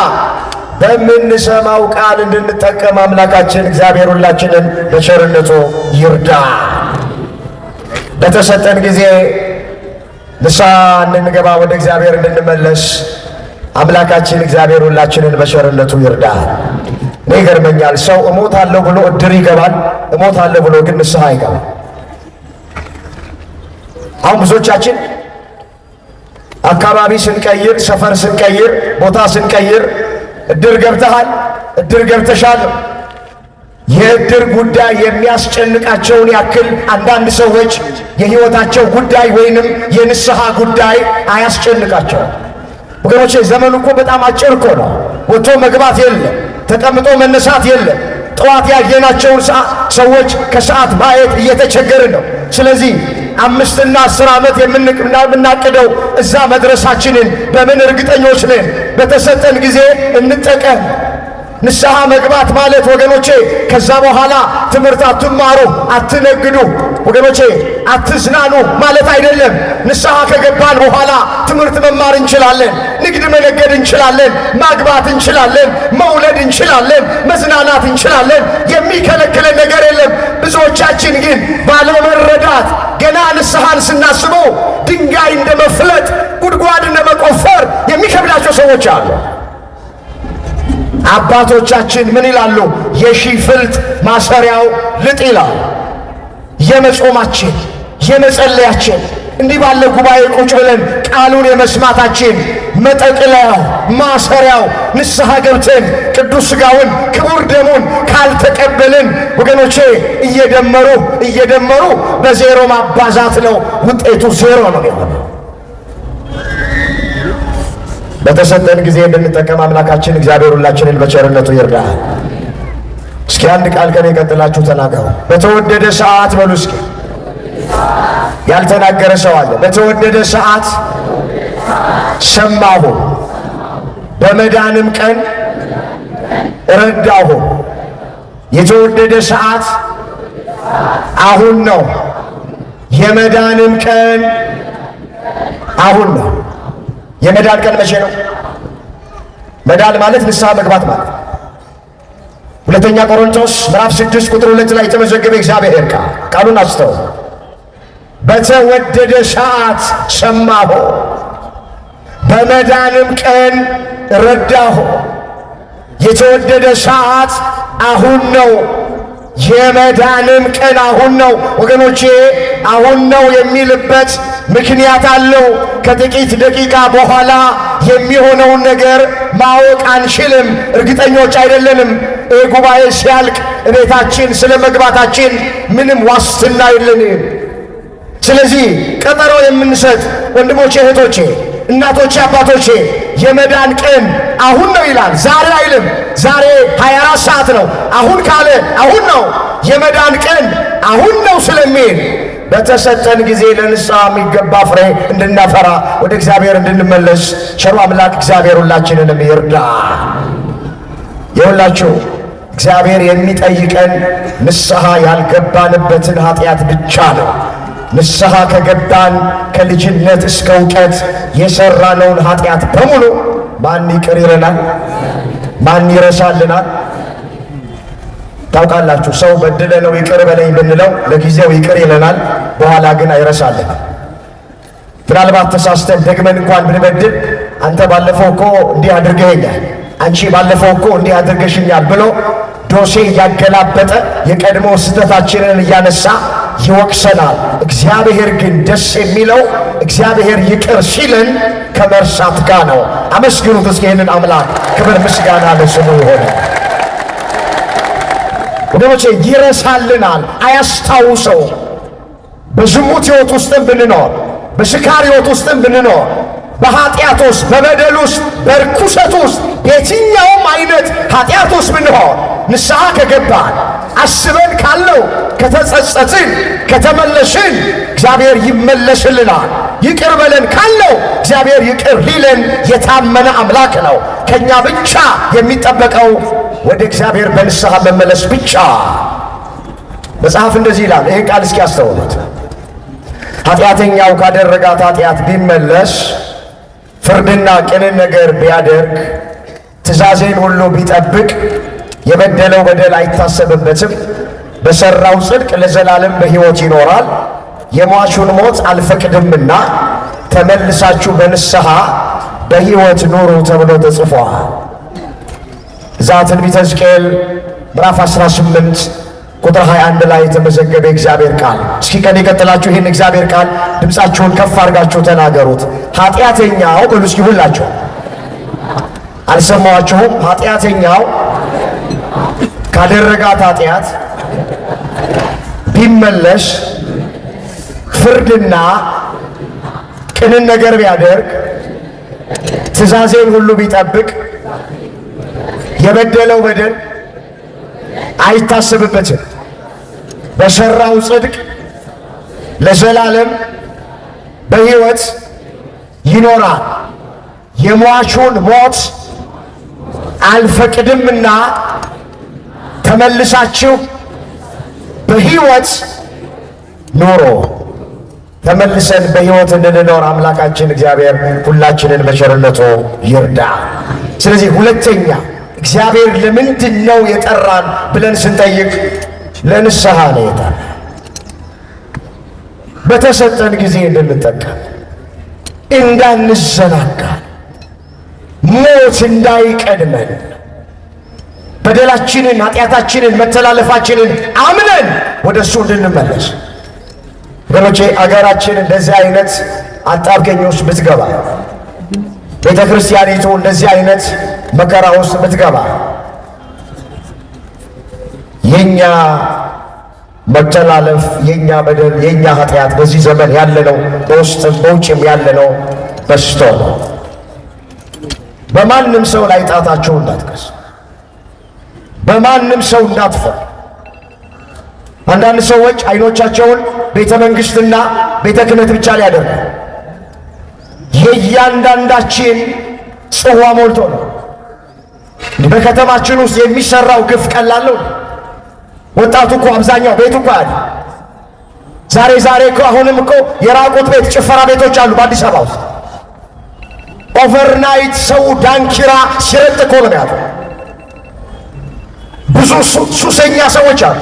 በምንሰማው ቃል እንድንጠቀም አምላካችን እግዚአብሔር ሁላችንን በቸርነቱ ይርዳ። በተሰጠን ጊዜ ንስሐ እንድንገባ ወደ እግዚአብሔር እንድንመለስ አምላካችን እግዚአብሔር ሁላችንን በቸርነቱ ይርዳ። እኔ ይገርመኛል፣ ሰው እሞታለሁ ብሎ እድር ይገባል፣ እሞታለሁ ብሎ ግን ንስሐ አይገባም። አሁን ብዙዎቻችን አካባቢ ስንቀይር፣ ሰፈር ስንቀይር፣ ቦታ ስንቀይር እድር ገብተሃል፣ እድር ገብተሻል። የእድር ጉዳይ የሚያስጨንቃቸውን ያክል አንዳንድ ሰዎች የሕይወታቸው ጉዳይ ወይንም የንስሐ ጉዳይ አያስጨንቃቸውም። ወገኖቼ ዘመኑ እኮ በጣም አጭር እኮ ነው። ወጥቶ መግባት የለም፣ ተቀምጦ መነሳት የለም። ጠዋት ያየናቸውን ሰዎች ከሰዓት ማየት እየተቸገርን ነው። ስለዚህ 5 እና 10 ዓመት የምናቅደው እዛ መድረሳችንን በምን እርግጠኞች ነን? በተሰጠን ጊዜ እንጠቀም። ንስሐ መግባት ማለት ወገኖቼ ከዛ በኋላ ትምህርት አትማሩ፣ አትነግዱ፣ ወገኖቼ አትዝናኑ ማለት አይደለም። ንስሐ ከገባን በኋላ ትምህርት መማር እንችላለን፣ ንግድ መነገድ እንችላለን፣ ማግባት እንችላለን፣ መውለድ እንችላለን፣ መዝናናት እንችላለን። የሚከለክለን ነገር የለም። ብዙዎቻችን ግን ባለመረዳት ገና ንስሐን ስናስበው ድንጋይ እንደ መፍለጥ፣ ጉድጓድ እንደ መቆፈር የሚከብዳቸው ሰዎች አሉ። አባቶቻችን ምን ይላሉ? የሺህ ፍልጥ ማሰሪያው ልጥ ይላል። የመጾማችን የመጸለያችን እንዲህ ባለ ጉባኤ ቁጭ ብለን ቃሉን የመስማታችን መጠቅለያው ማሰሪያው ንስሐ ገብተን ቅዱስ ሥጋውን ክቡር ደሙን ካልተቀበልን ወገኖቼ እየደመሩ በዜሮ ማባዛት ነው። ውጤቱ ዜሮ ነው የሆነው። በተሰጠን ጊዜ እንድንጠቀም አምላካችን እግዚአብሔር ሁላችንን በቸርነቱ ይርዳል። እስኪ አንድ ቃል ከኔ ቀጥላችሁ ተናገሩ። በተወደደ ሰዓት በሉ እስኪ። ያልተናገረ ሰው አለ። በተወደደ ሰዓት ሰማሁ፣ በመዳንም ቀን ረዳሁ። የተወደደ ሰዓት አሁን ነው። የመዳንም ቀን አሁን ነው። የመዳን ቀን መቼ ነው? መዳን ማለት ንስሐ መግባት ማለት። ሁለተኛ ቆሮንቶስ ምዕራፍ 6 ቁጥር 2 ላይ የተመዘገበ እግዚአብሔር ቃሉን አስተው። በተወደደ ሰዓት ሰማሁ፣ በመዳንም ቀን ረዳሁ። የተወደደ ሰዓት አሁን ነው። የመዳንም ቀን አሁን ነው። ወገኖቼ አሁን ነው የሚልበት ምክንያት አለው። ከጥቂት ደቂቃ በኋላ የሚሆነውን ነገር ማወቅ አንችልም፣ እርግጠኞች አይደለንም። ጉባኤ ሲያልቅ ቤታችን ስለ መግባታችን ምንም ዋስትና የለንም። ስለዚህ ቀጠሮ የምንሰጥ ወንድሞቼ፣ እህቶቼ፣ እናቶቼ፣ አባቶቼ የመዳን ቀን አሁን ነው ይላል። ዛሬ አይልም። ዛሬ 24 ሰዓት ነው። አሁን ካለ አሁን ነው። የመዳን ቀን አሁን ነው ስለሚል በተሰጠን ጊዜ ለንስሐ የሚገባ ፍሬ እንድናፈራ ወደ እግዚአብሔር እንድንመለስ ቸሩ አምላክ እግዚአብሔር ሁላችንንም ይርዳ። የሁላችሁ እግዚአብሔር የሚጠይቀን ንስሐ ያልገባንበትን ኃጢአት ብቻ ነው። ንስሐ ከገባን ከልጅነት እስከ እውቀት የሰራነውን ኃጢአት በሙሉ ማን ይቅር ይለናል? ማን ይረሳልናል? ታውቃላችሁ፣ ሰው በድለ ነው ይቅር በለኝ ብንለው ለጊዜው ይቅር ይለናል፣ በኋላ ግን አይረሳልንም። ምናልባት ተሳስተን ደግመን እንኳን ብንበድል አንተ ባለፈው እኮ እንዲህ አድርገኸኛል፣ አንቺ ባለፈው እኮ እንዲህ አድርገሽኛል ብሎ ዶሴ እያገላበጠ የቀድሞ ስህተታችንን እያነሳ ይወቅሰናል። እግዚአብሔር ግን ደስ የሚለው እግዚአብሔር ይቅር ሲለን ከመርሳት ጋር ነው። አመስግኑት እስኪ ይህንን አምላክ። ክብር ምስጋና ለስሙ ይሆነ። ወገኖቼ ይረሳልናል፣ አያስታውሰው። በዝሙት ሕይወት ውስጥም ብንኖር፣ በስካር ሕይወት ውስጥም ብንኖር፣ በኃጢአት ውስጥ፣ በበደል ውስጥ፣ በርኩሰት ውስጥ፣ የትኛውም አይነት ኃጢአት ውስጥ ብንሆን ንስሐ ከገባን አስበን ካለው ከተጸጸትን ከተመለስን እግዚአብሔር ይመለስልናል። ይቅር በለን ካለው እግዚአብሔር ይቅር ሊለን የታመነ አምላክ ነው። ከኛ ብቻ የሚጠበቀው ወደ እግዚአብሔር በንስሐ መመለስ ብቻ። መጽሐፍ እንደዚህ ይላል። ይሄ ቃል እስኪ ያስተውሉት። ኃጢአተኛው ካደረጋት ኃጢአት ቢመለስ፣ ፍርድና ቅንን ነገር ቢያደርግ፣ ትእዛዜን ሁሉ ቢጠብቅ፣ የበደለው በደል አይታሰብበትም፣ በሠራው ጽድቅ ለዘላለም በሕይወት ይኖራል። የሟቹን ሞት አልፈቅድምና ተመልሳችሁ በንስሐ በሕይወት ኑሩ ተብሎ ተጽፏል። እዛ ትንቢተ ሕዝቅኤል ምዕራፍ 18 ቁጥር 21 ላይ የተመዘገበ እግዚአብሔር ቃል። እስኪ ከኔ ቀጥላችሁ ይህን እግዚአብሔር ቃል ድምፃችሁን ከፍ አድርጋችሁ ተናገሩት። ኃጢአተኛው በሉ እስኪ ሁላችሁ። አልሰማዋችሁም? ኃጢአተኛው ካደረጋት ኃጢአት ቢመለስ፣ ፍርድና ቅንን ነገር ቢያደርግ፣ ትእዛዜን ሁሉ ቢጠብቅ፣ የበደለው በደል አይታሰብበትም፣ በሠራው ጽድቅ ለዘላለም በሕይወት ይኖራል። የሟቹን ሞት አልፈቅድምና ተመልሳችሁ በሕይወት ኑሩ። ተመልሰን በሕይወት እንድንኖር አምላካችን እግዚአብሔር ሁላችንን በቸርነቱ ይርዳ። ስለዚህ ሁለተኛ እግዚአብሔር ለምንድን ነው የጠራን ብለን ስንጠይቅ ለንስሐ ነው የጠራን። በተሰጠን ጊዜ እንድንጠቀም፣ እንዳንዘናጋ፣ ሞት እንዳይቀድመን፣ በደላችንን፣ ኃጢአታችንን፣ መተላለፋችንን አምነን ወደ እሱ እንድንመለስ። ወገኖቼ አገራችን እንደዚህ አይነት አጣብቀኝ ውስጥ ብትገባ፣ ቤተ ክርስቲያኒቱ እንደዚህ አይነት መከራ ውስጥ ብትገባ፣ የኛ መተላለፍ፣ የኛ በደል፣ የኛ ኃጢአት በዚህ ዘመን ያለነው በውስጥም በውጭም ያለነው በስቶ ነው። በማንም ሰው ላይ ጣታችሁ እንዳትቀስ፣ በማንም ሰው እንዳትፈር። አንዳንድ ሰዎች አይኖቻቸውን ቤተ መንግሥትና ቤተ ክህነት ብቻ ሊያደርጉ፣ የእያንዳንዳችን ጽዋ ሞልቶ ነው። በከተማችን ውስጥ የሚሰራው ግፍ ቀላል ነው። ወጣቱ እኮ አብዛኛው ቤቱ እኮ አለ። ዛሬ እኮ አሁንም እኮ የራቁት ቤት ጭፈራ ቤቶች አሉ በአዲስ አበባ ውስጥ። ኦቨርናይት ሰው ዳንኪራ ሲረጥ እኮ ነው ያለው። ብዙ ሱሰኛ ሰዎች አሉ።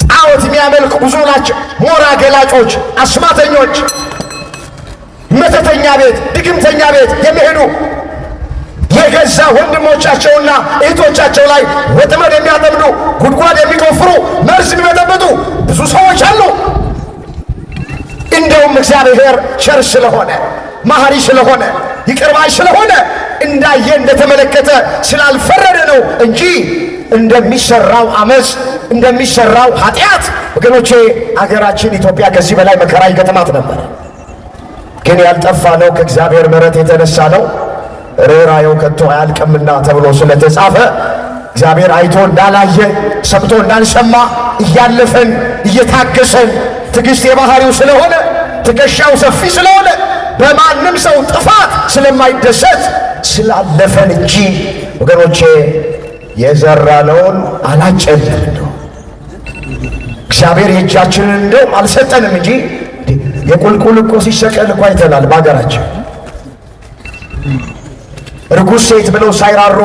ጣዖት የሚያመልኩ ብዙ ናቸው። ሞራ ገላጮች፣ አስማተኞች፣ መተተኛ ቤት፣ ድግምተኛ ቤት የሚሄዱ የገዛ ወንድሞቻቸውና እህቶቻቸው ላይ ወጥመድ የሚያጠምዱ፣ ጉድጓድ የሚቆፍሩ፣ መርዝ የሚበጠብጡ ብዙ ሰዎች አሉ። እንደውም እግዚአብሔር ቸር ስለሆነ፣ መሐሪ ስለሆነ፣ ይቅር ባይ ስለሆነ እንዳየ እንደተመለከተ ስላልፈረደ ነው እንጂ እንደሚሰራው አመፅ፣ እንደሚሰራው ኃጢአት ወገኖቼ አገራችን ኢትዮጵያ ከዚህ በላይ መከራ ይገጥማት ነበር። ግን ያልጠፋ ነው ከእግዚአብሔር ምሕረት የተነሳ ነው። ርኅራኄው ከቶ አያልቅምና ተብሎ ስለተጻፈ እግዚአብሔር አይቶ እንዳላየ ሰምቶ እንዳልሰማ እያለፈን እየታገሰን፣ ትዕግሥት የባህሪው ስለሆነ፣ ትከሻው ሰፊ ስለሆነ፣ በማንም ሰው ጥፋት ስለማይደሰት ስላለፈን እንጂ ወገኖቼ የዘራነውን አላጨድንም ነው። እግዚአብሔር የእጃችንን እንደውም አልሰጠንም እንጂ የቁልቁል እኮ ሲሰቀል እኮ አይተናል በአገራችን። ርጉዝ ሴት ብለው ሳይራሮ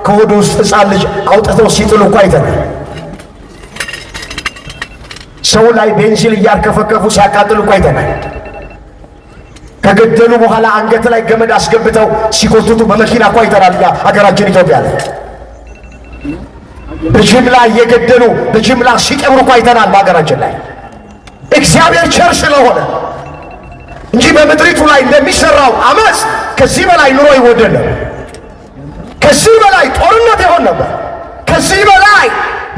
ከሆዱ ውስጥ ሕፃን ልጅ አውጥተው ሲጥሉ እኮ አይተናል። ሰው ላይ ቤንዚል እያርከፈከፉ ሲያቃጥሉ እኮ አይተናል። ከገደሉ በኋላ አንገት ላይ ገመድ አስገብተው ሲጎትቱ በመኪና እኮ አይተናል። ሀገራችን ኢትዮጵያ ላይ በጅምላ እየገደሉ በጅምላ ሲቀብሩ እኮ አይተናል በሀገራችን ላይ። እግዚአብሔር ቸር ስለሆነ እንጂ በምድሪቱ ላይ እንደሚሰራው አመፅ ከዚህ በላይ ኑሮ ይወደድ ነበር። ከዚህ በላይ ጦርነት ይሆን ነበር። ከዚህ በላይ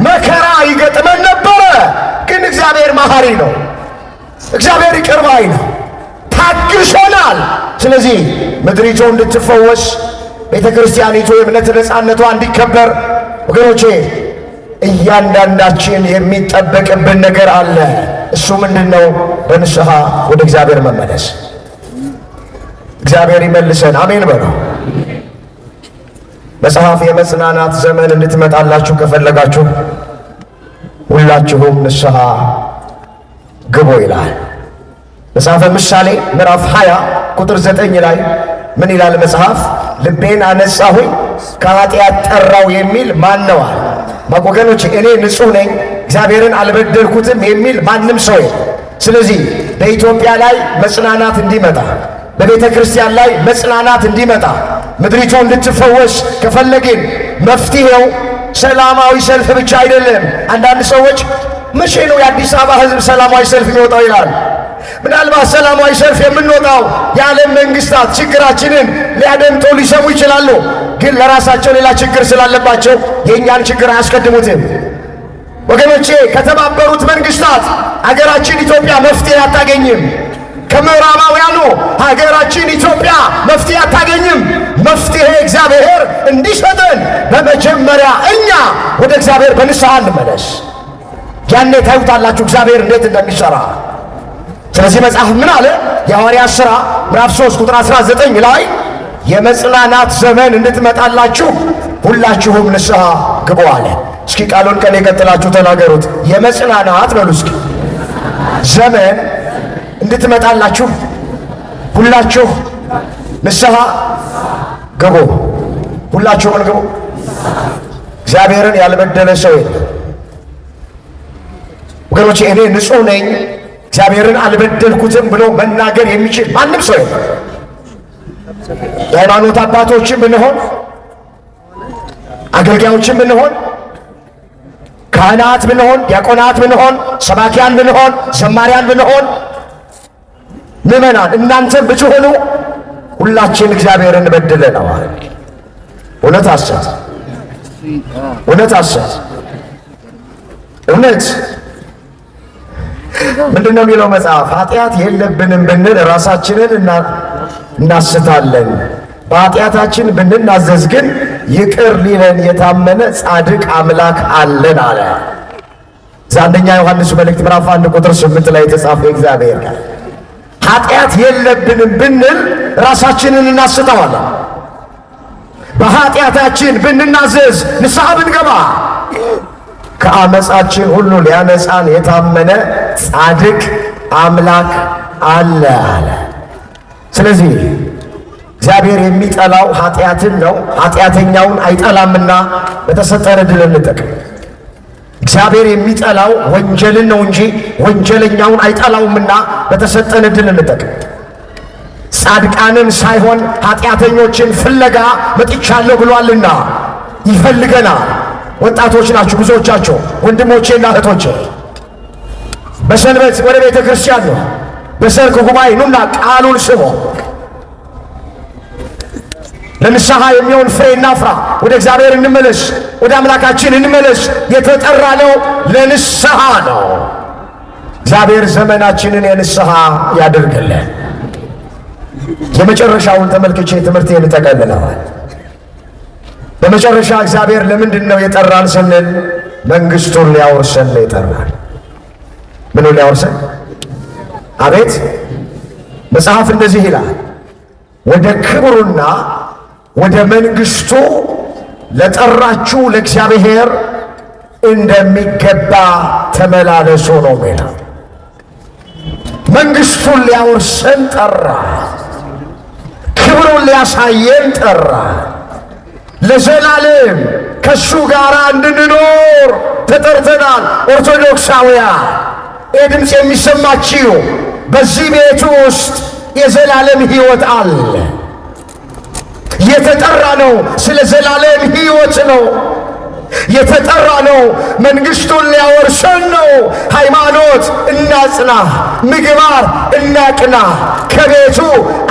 መከራ ይገጥመን ነበረ። ግን እግዚአብሔር መሐሪ ነው። እግዚአብሔር ይቅር ባይ ነው። ታግሶናል። ስለዚህ ምድሪቱ እንድትፈወስ፣ ቤተ ክርስቲያኒቱ የእምነት ነፃነቷ እንዲከበር ወገኖቼ እያንዳንዳችን የሚጠበቅብን ነገር አለ። እሱ ምንድነው? በንስሐ ወደ እግዚአብሔር መመለስ። እግዚአብሔር ይመልሰን። አሜን በለው። መጽሐፍ የመጽናናት ዘመን እንድትመጣላችሁ ከፈለጋችሁ ሁላችሁም ንስሐ ግቡ ይላል። መጽሐፈ ምሳሌ ምዕራፍ 20 ቁጥር 9 ላይ ምን ይላል መጽሐፍ? ልቤን አነጻሁኝ ከኃጢአት ጠራው የሚል ማን ነው አለ። ወገኖች እኔ ንጹሕ ነኝ እግዚአብሔርን አልበደልኩትም የሚል ማንም ሰው የለም። ስለዚህ በኢትዮጵያ ላይ መጽናናት እንዲመጣ፣ በቤተ ክርስቲያን ላይ መጽናናት እንዲመጣ፣ ምድሪቱ እንድትፈወስ ከፈለግን መፍትሄው ሰላማዊ ሰልፍ ብቻ አይደለም። አንዳንድ ሰዎች መቼ ነው የአዲስ አበባ ሕዝብ ሰላማዊ ሰልፍ የሚወጣው ይላል። ምናልባት ሰላማዊ ሰልፍ የምንወጣው የዓለም መንግስታት ችግራችንን ሊያደምጡ ሊሰሙ ይችላሉ። ግን ለራሳቸው ሌላ ችግር ስላለባቸው የእኛን ችግር አያስቀድሙትም። ወገኖቼ ከተባበሩት መንግስታት አገራችን ኢትዮጵያ መፍትሄ አታገኝም። ከምዕራባውያኑ ሀገራችን ኢትዮጵያ መፍትሄ አታገኝም። መፍትሄ እግዚአብሔር እንዲሰጠን በመጀመሪያ እኛ ወደ እግዚአብሔር በንስሐ እንመለስ። ያኔ ታዩታላችሁ እግዚአብሔር እንዴት እንደሚሰራ። ስለዚህ መጽሐፍ ምን አለ? የሐዋርያት ሥራ ምዕራፍ 3 ቁጥር 19 ላይ የመጽናናት ዘመን እንድትመጣላችሁ ሁላችሁም ንስሐ ግቡ አለ። እስኪ ቃሉን ቀን የቀጥላችሁ ተናገሩት። የመጽናናት በሉ እስኪ ዘመን እንድትመጣላችሁ ሁላችሁ ንስሐ ግቡ። ሁላችሁ ምን ግቡ? እግዚአብሔርን ያልበደለ ሰው የለም። ወገኖቼ እኔ ንጹሕ ነኝ እግዚአብሔርን አልበደልኩትም ብሎ መናገር የሚችል ማንም ሰው የለም። የሃይማኖት አባቶችም ብንሆን፣ አገልጋዮችም ብንሆን፣ ካህናት ብንሆን፣ ዲያቆናት ብንሆን፣ ሰባኪያን ብንሆን፣ ዘማሪያን ብንሆን፣ ምእመናን እናንተም ብትሆኑ ሁላችን እግዚአብሔርን በድለናል። እውነት ሐሰት፣ እውነት ሐሰት፣ እውነት ምንድነው የሚለው መጽሐፍ? ኃጢአት የለብንም ብንል ራሳችንን እናስታለን፣ በኃጢአታችን ብንናዘዝ ግን ይቅር ሊለን የታመነ ጻድቅ አምላክ አለን አለ። አንደኛ ዮሐንስ መልእክት ምዕራፍ 1 ቁጥር 8 ላይ የተጻፈ እግዚአብሔር ቃል ኃጢአት የለብንም ብንል ራሳችንን እናስተዋለን። በኃጢአታችን ብንናዘዝ ንስሐ ብንገባ ከአመፃችን ሁሉ ሊያነጻን የታመነ ጻድቅ አምላክ አለ አለ። ስለዚህ እግዚአብሔር የሚጠላው ኃጢአትን ነው፣ ኃጢአተኛውን አይጠላምና በተሰጠን ዕድል እንጠቅም። እግዚአብሔር የሚጠላው ወንጀልን ነው እንጂ ወንጀለኛውን አይጠላውምና በተሰጠን ዕድል እንጠቅም። ጻድቃንን ሳይሆን ኃጢአተኞችን ፍለጋ መጥቻለሁ ብሏልና ይፈልገናል። ወጣቶች ናችሁ ብዙዎቻቸው፣ ወንድሞቼና እህቶቼ። በሰንበት ወደ ቤተ ክርስቲያን ነው፣ በሰርክ ጉባኤ ኑና ቃሉን ስሙ። ለንስሐ የሚሆን ፍሬ እናፍራ። ወደ እግዚአብሔር እንመለስ፣ ወደ አምላካችን እንመለስ። የተጠራ ነው ለንስሐ ነው። እግዚአብሔር ዘመናችንን የንስሐ ያድርግልን። የመጨረሻውን ተመልክቼ ትምህርቴን እጠቀልለዋል። በመጨረሻ እግዚአብሔር ለምንድን ነው የጠራን ስንል መንግሥቱን ሊያወርሰን ነው የጠራን። ምኑን ሊያወርሰን? አቤት መጽሐፍ እንደዚህ ይላል፣ ወደ ክብሩና ወደ መንግሥቱ ለጠራችሁ ለእግዚአብሔር እንደሚገባ ተመላለሱ ነው የሚለው። መንግሥቱን ሊያወርሰን ጠራ፣ ክብሩን ሊያሳየን ጠራ። ለዘላለም ከሱ ጋር እንድንኖር ተጠርተናል። ኦርቶዶክሳውያን ይህ ድምፅ የሚሰማችው በዚህ ቤት ውስጥ የዘላለም ሕይወት አለ። የተጠራ ነው ስለ ዘላለም ሕይወት ነው የተጠራ ነው። መንግሥቱን ሊያወርሰን ነው። ሃይማኖት እናጽና፣ ምግባር እናቅና፣ ከቤቱ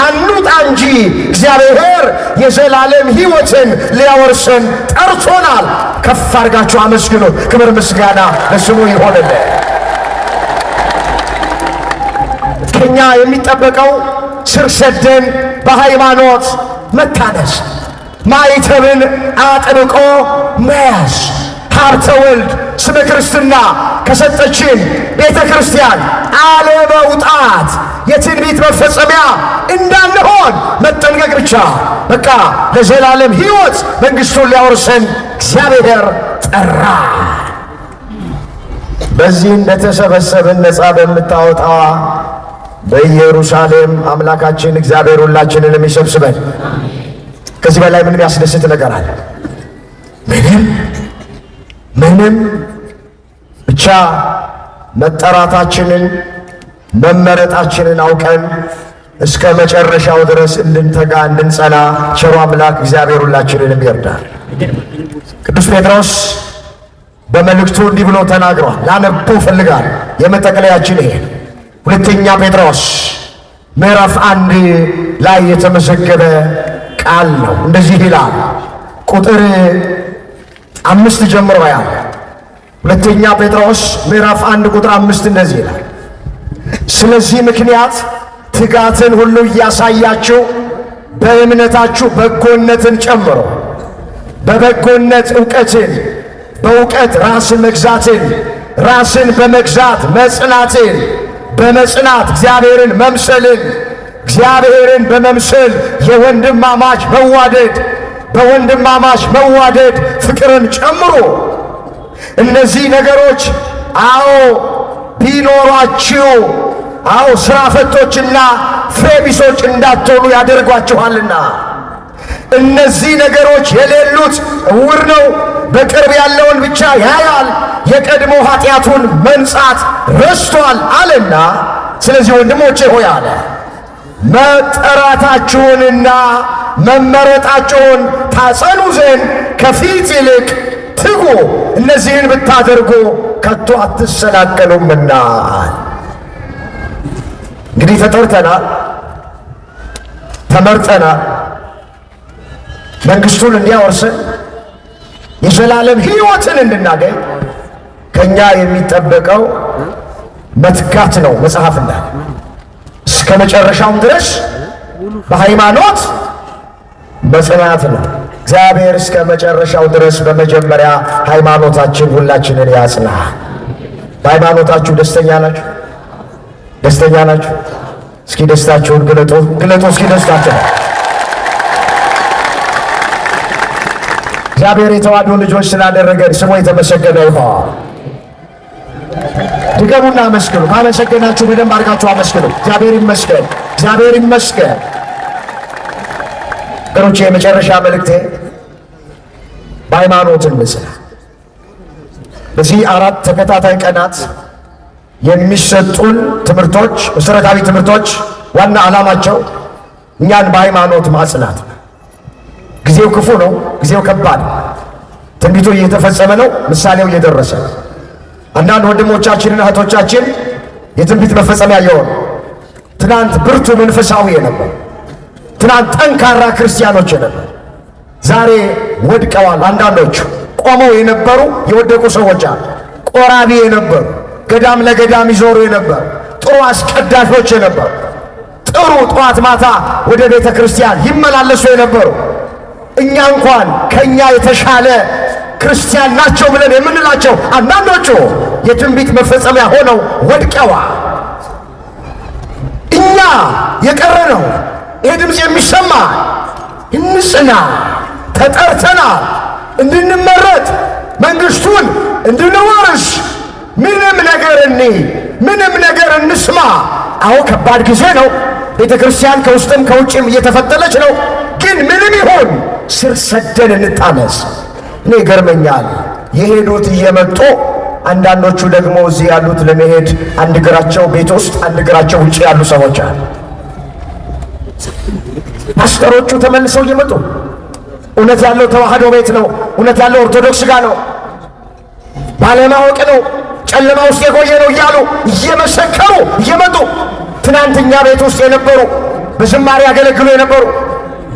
አንውጣ እንጂ እግዚአብሔር የዘላለም ሕይወትን ሊያወርሰን ጠርቶናል። ከፍ አድርጋችሁ አመስግኑት። ክብር ምስጋና ለስሙ ይሆንልን። ከኛ የሚጠበቀው ስር ሰደን በሃይማኖት መታነስ፣ ማይተብን አጥብቆ መያዝ፣ ሀብተ ወልድ ስመ ክርስትና ከሰጠችን ቤተ ክርስቲያን አለመውጣት የትንቢት መፈጸሚያ እንዳንሆን መጠንቀቅ ብቻ። በቃ ለዘላለም ሕይወት መንግሥቱን ሊያወርሰን እግዚአብሔር ጠራ። በዚህ እንደተሰበሰብን ነፃ በምታወጣዋ በኢየሩሳሌም አምላካችን እግዚአብሔር ሁላችንንም ይሰብስበን። ከዚህ በላይ ምንም ያስደስት ነገር አለ? ምንም። ብቻ መጠራታችንን መመረጣችንን አውቀን እስከ መጨረሻው ድረስ እንድንተጋ እንድንጸና ቸሩ አምላክ እግዚአብሔር ሁላችንንም ይርዳል። ቅዱስ ጴጥሮስ በመልእክቱ እንዲህ ብሎ ተናግሯል። ላነበው ፈልጋል። የመጠቅለያችን ይሄ ሁለተኛ ጴጥሮስ ምዕራፍ 1 ላይ የተመዘገበ ቃል ነው። እንደዚህ ይላል። ቁጥር 5 ጀምሮ ያለ ሁለተኛ ጴጥሮስ ምዕራፍ 1 ቁጥር 5 እንደዚህ ይላል። ስለዚህ ምክንያት ትጋትን ሁሉ እያሳያችሁ በእምነታችሁ በጎነትን ጨምሮ፣ በበጎነት ዕውቀትን፣ በእውቀት ራስን መግዛትን፣ ራስን በመግዛት መጽናትን፣ በመጽናት እግዚአብሔርን መምሰልን፣ እግዚአብሔርን በመምሰል የወንድማማች መዋደድ፣ በወንድማማች መዋደድ ፍቅርን ጨምሮ። እነዚህ ነገሮች ቢኖሯችሁ ሥራ ፈቶችና ፍሬ ቢሶች እንዳትሆኑ ያደርጓችኋልና። እነዚህ ነገሮች የሌሉት ዕውር ነው፣ በቅርብ ያለውን ብቻ ያያል፣ የቀድሞ ኃጢአቱን መንጻት ረስቷል አለና። ስለዚህ ወንድሞቼ ሆይ አለ፣ መጠራታችሁንና መመረጣችሁን ታጸኑ ዘንድ ከፊት ይልቅ ትጉ፣ እነዚህን ብታደርጉ ከቶ አትሰናከሉምና። እንግዲህ ተጠርተናል፣ ተመርጠናል። መንግሥቱን እንዲያወርሰን የዘላለም ሕይወትን እንድናገኝ ከኛ የሚጠበቀው መትጋት ነው። መጽሐፍ እንዳለ እስከ መጨረሻውም ድረስ በሃይማኖት መጽናት ነው። እግዚአብሔር እስከ መጨረሻው ድረስ በመጀመሪያ ሃይማኖታችን ሁላችንን ያጽና። በሃይማኖታችሁ ደስተኛ ናችሁ? ደስተኛ ናችሁ? እስኪ ደስታችሁን ግለጡ። እስኪ ደስታችሁ። እግዚአብሔር የተዋሕዶ ልጆች ስላደረገን ስሙ የተመሰገነ ይሁን። ድገሙና አመስግኑ። ካመሰገናችሁ በደንብ አድርጋችሁ አመስግኑ። እግዚአብሔር ይመስገን፣ እግዚአብሔር ይመስገን። ወገኖቼ የመጨረሻ መልእክቴ በሃይማኖት እንጽና። በዚህ 4 ተከታታይ ቀናት የሚሰጡን ትምህርቶች፣ መሰረታዊ ትምህርቶች ዋና ዓላማቸው እኛን በሃይማኖት ማጽናት ነው። ጊዜው ክፉ ነው። ጊዜው ከባድ። ትንቢቱ እየተፈጸመ ነው። ምሳሌው እየደረሰ ነው። አንዳንድ ወንድሞቻችንና እህቶቻችን የትንቢት መፈጸሚያ የሆኑ ትናንት ብርቱ መንፈሳዊ የነበሩ፣ ትናንት ጠንካራ ክርስቲያኖች የነበሩ ዛሬ ወድቀዋል። አንዳንዶቹ ቆመው የነበሩ የወደቁ ሰዎች አሉ። ቆራቢ የነበሩ፣ ገዳም ለገዳም ይዞሩ የነበሩ፣ ጥሩ አስቀዳሾች የነበሩ፣ ጥሩ ጠዋት ማታ ወደ ቤተ ክርስቲያን ይመላለሱ የነበሩ፣ እኛ እንኳን ከኛ የተሻለ ክርስቲያን ናቸው ብለን የምንላቸው አንዳንዶቹ የትንቢት መፈጸሚያ ሆነው ወድቀዋል። እኛ የቀረ ነው ይህ ድምፅ የሚሰማ እንጽና። ተጠርተናል እንድንመረጥ፣ መንግሥቱን እንድንወርስ። ምንም ነገር እንስማ። ከባድ ጊዜ ነው። ቤተ ክርስቲያን ከውስጥም ከውጭም እየተፈተለች ነው። ግን ምንም ይሁን ስር ሰደን እንጣመስ። እኔ ይገርመኛል፣ የሄዱት እየመጡ አንዳንዶቹ ደግሞ እዚህ ያሉት ለመሄድ አንድ እግራቸው ቤት ውስጥ አንድ እግራቸው ውጭ ያሉ ሰዎች አሉ። ፓስተሮቹ ተመልሰው እየመጡ እውነት ያለው ተዋህዶ ቤት ነው፣ እውነት ያለው ኦርቶዶክስ ጋር ነው፣ ባለማወቅ ነው፣ ጨለማ ውስጥ የቆየ ነው እያሉ እየመሰከሩ እየመጡ ትናንትኛ ቤት ውስጥ የነበሩ በዝማሬ ያገለግሉ የነበሩ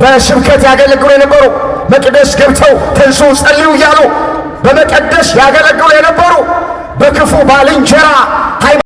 በስብከት ያገለግሉ የነበሩ መቅደስ ገብተው ተንሱ ጸልዩ እያሉ በመቀደስ ያገለግሉ የነበሩ በክፉ ባልንጀራ